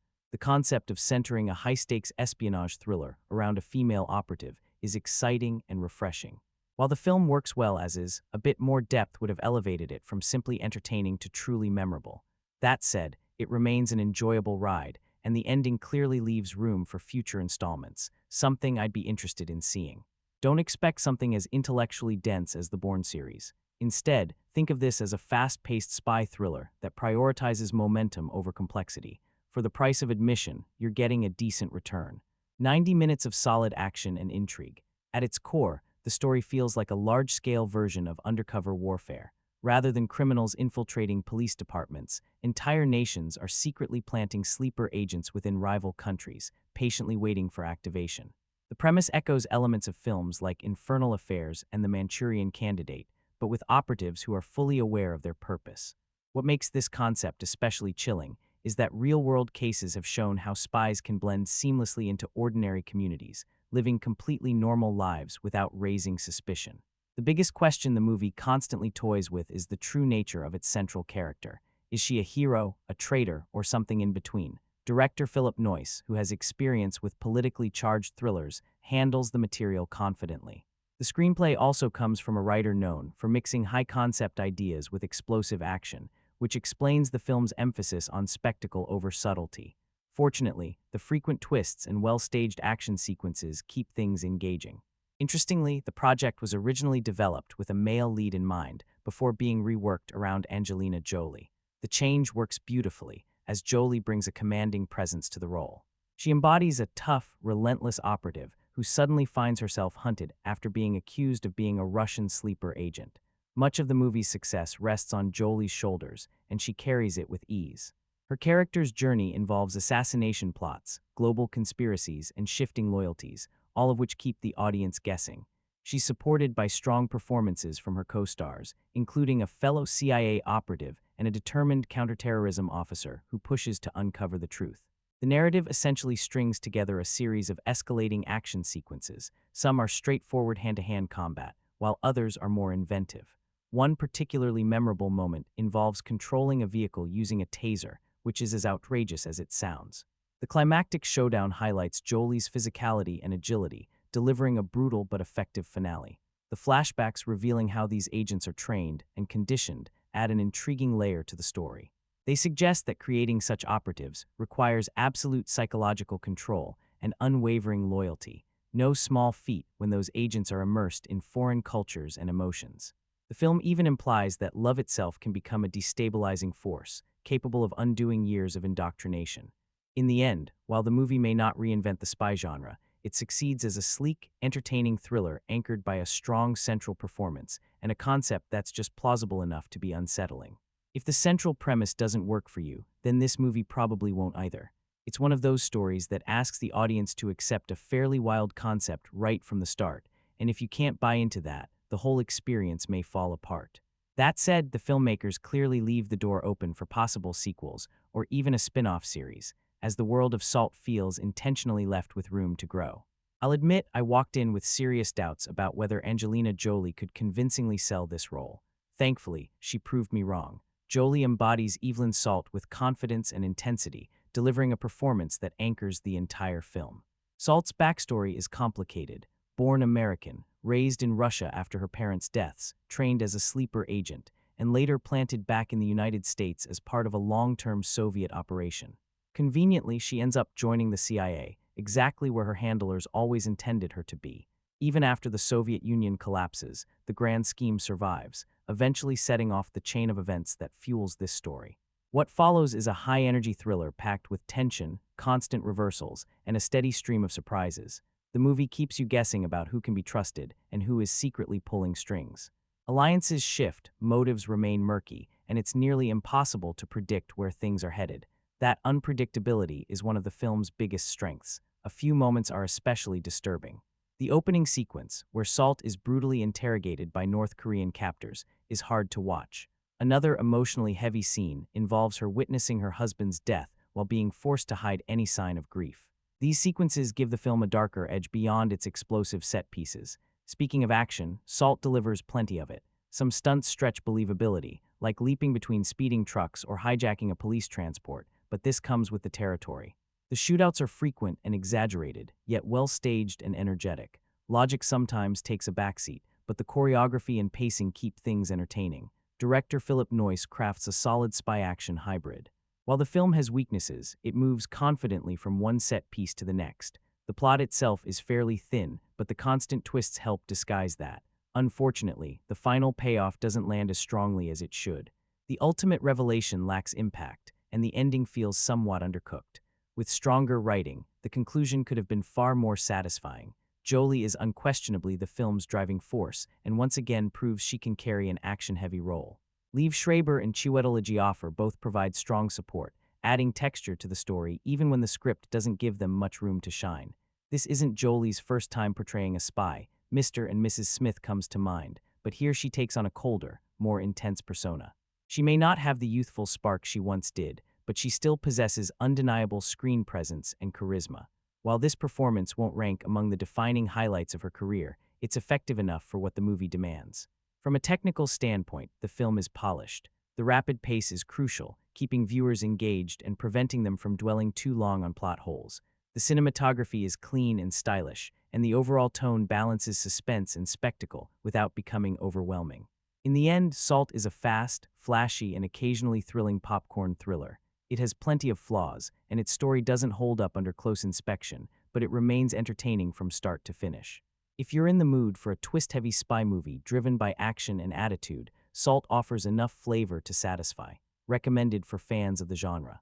The concept of centering a high-stakes espionage thriller around a female operative is exciting and refreshing. While the film works well as is, a bit more depth would have elevated it from simply entertaining to truly memorable. That said, it remains an enjoyable ride, and the ending clearly leaves room for future installments, something I'd be interested in seeing. Don't expect something as intellectually dense as the Bourne series. Instead, think of this as a fast-paced spy thriller that prioritizes momentum over complexity. For the price of admission, you're getting a decent return. 90 minutes of solid action and intrigue. At its core, the story feels like a large-scale version of undercover warfare. Rather than criminals infiltrating police departments, entire nations are secretly planting sleeper agents within rival countries, patiently waiting for activation. The premise echoes elements of films like Infernal Affairs and The Manchurian Candidate, but with operatives who are fully aware of their purpose. What makes this concept especially chilling is that real-world cases have shown how spies can blend seamlessly into ordinary communities, living completely normal lives without raising suspicion. The biggest question the movie constantly toys with is the true nature of its central character. Is she a hero, a traitor, or something in between? Director Philip Noyce, who has experience with politically charged thrillers, handles the material confidently. The screenplay also comes from a writer known for mixing high-concept ideas with explosive action, which explains the film's emphasis on spectacle over subtlety. Fortunately, the frequent twists and well-staged action sequences keep things engaging. Interestingly, the project was originally developed with a male lead in mind before being reworked around Angelina Jolie. The change works beautifully, as Jolie brings a commanding presence to the role. She embodies a tough, relentless operative who suddenly finds herself hunted after being accused of being a Russian sleeper agent. Much of the movie's success rests on Jolie's shoulders, and she carries it with ease. Her character's journey involves assassination plots, global conspiracies, and shifting loyalties, all of which keep the audience guessing. She's supported by strong performances from her co-stars, including a fellow CIA operative and a determined counterterrorism officer who pushes to uncover the truth. The narrative essentially strings together a series of escalating action sequences. Some are straightforward hand-to-hand combat, while others are more inventive. One particularly memorable moment involves controlling a vehicle using a taser, which is as outrageous as it sounds. The climactic showdown highlights Jolie's physicality and agility, delivering a brutal but effective finale. The flashbacks revealing how these agents are trained and conditioned add an intriguing layer to the story. They suggest that creating such operatives requires absolute psychological control and unwavering loyalty, no small feat when those agents are immersed in foreign cultures and emotions. The film even implies that love itself can become a destabilizing force, capable of undoing years of indoctrination. In the end, while the movie may not reinvent the spy genre, it succeeds as a sleek, entertaining thriller anchored by a strong central performance and a concept that's just plausible enough to be unsettling. If the central premise doesn't work for you, then this movie probably won't either. It's one of those stories that asks the audience to accept a fairly wild concept right from the start, and if you can't buy into that, the whole experience may fall apart. That said, the filmmakers clearly leave the door open for possible sequels or even a spin-off series, as the world of Salt feels intentionally left with room to grow. I'll admit I walked in with serious doubts about whether Angelina Jolie could convincingly sell this role. Thankfully, she proved me wrong. Jolie embodies Evelyn Salt with confidence and intensity, delivering a performance that anchors the entire film. Salt's backstory is complicated. Born American, raised in Russia after her parents' deaths, trained as a sleeper agent, and later planted back in the United States as part of a long-term Soviet operation. Conveniently, she ends up joining the CIA, exactly where her handlers always intended her to be. Even after the Soviet Union collapses, the grand scheme survives, eventually setting off the chain of events that fuels this story. What follows is a high-energy thriller packed with tension, constant reversals, and a steady stream of surprises. The movie keeps you guessing about who can be trusted and who is secretly pulling strings. Alliances shift, motives remain murky, and it's nearly impossible to predict where things are headed. That unpredictability is one of the film's biggest strengths. A few moments are especially disturbing. The opening sequence, where Salt is brutally interrogated by North Korean captors, is hard to watch. Another emotionally heavy scene involves her witnessing her husband's death while being forced to hide any sign of grief. These sequences give the film a darker edge beyond its explosive set pieces. Speaking of action, Salt delivers plenty of it. Some stunts stretch believability, like leaping between speeding trucks or hijacking a police transport, but this comes with the territory. The shootouts are frequent and exaggerated, yet well-staged and energetic. Logic sometimes takes a backseat, but the choreography and pacing keep things entertaining. Director Philip Noyce crafts a solid spy-action hybrid. While the film has weaknesses, it moves confidently from one set piece to the next. The plot itself is fairly thin, but the constant twists help disguise that. Unfortunately, the final payoff doesn't land as strongly as it should. The ultimate revelation lacks impact, and the ending feels somewhat undercooked. With stronger writing, the conclusion could have been far more satisfying. Jolie is unquestionably the film's driving force, and once again proves she can carry an action-heavy role. Liev Schreiber and Chiwetel Ejio both provide strong support, adding texture to the story even when the script doesn't give them much room to shine. This isn't Jolie's first time portraying a spy. Mr. and Mrs. Smith comes to mind, but here she takes on a colder, more intense persona. She may not have the youthful spark she once did, but she still possesses undeniable screen presence and charisma. While this performance won't rank among the defining highlights of her career, it's effective enough for what the movie demands. From a technical standpoint, the film is polished. The rapid pace is crucial, keeping viewers engaged and preventing them from dwelling too long on plot holes. The cinematography is clean and stylish, and the overall tone balances suspense and spectacle without becoming overwhelming. In the end, Salt is a fast, flashy, and occasionally thrilling popcorn thriller. It has plenty of flaws, and its story doesn't hold up under close inspection, but it remains entertaining from start to finish. If you're in the mood for a twist-heavy spy movie driven by action and attitude, Salt offers enough flavor to satisfy. Recommended for fans of the genre.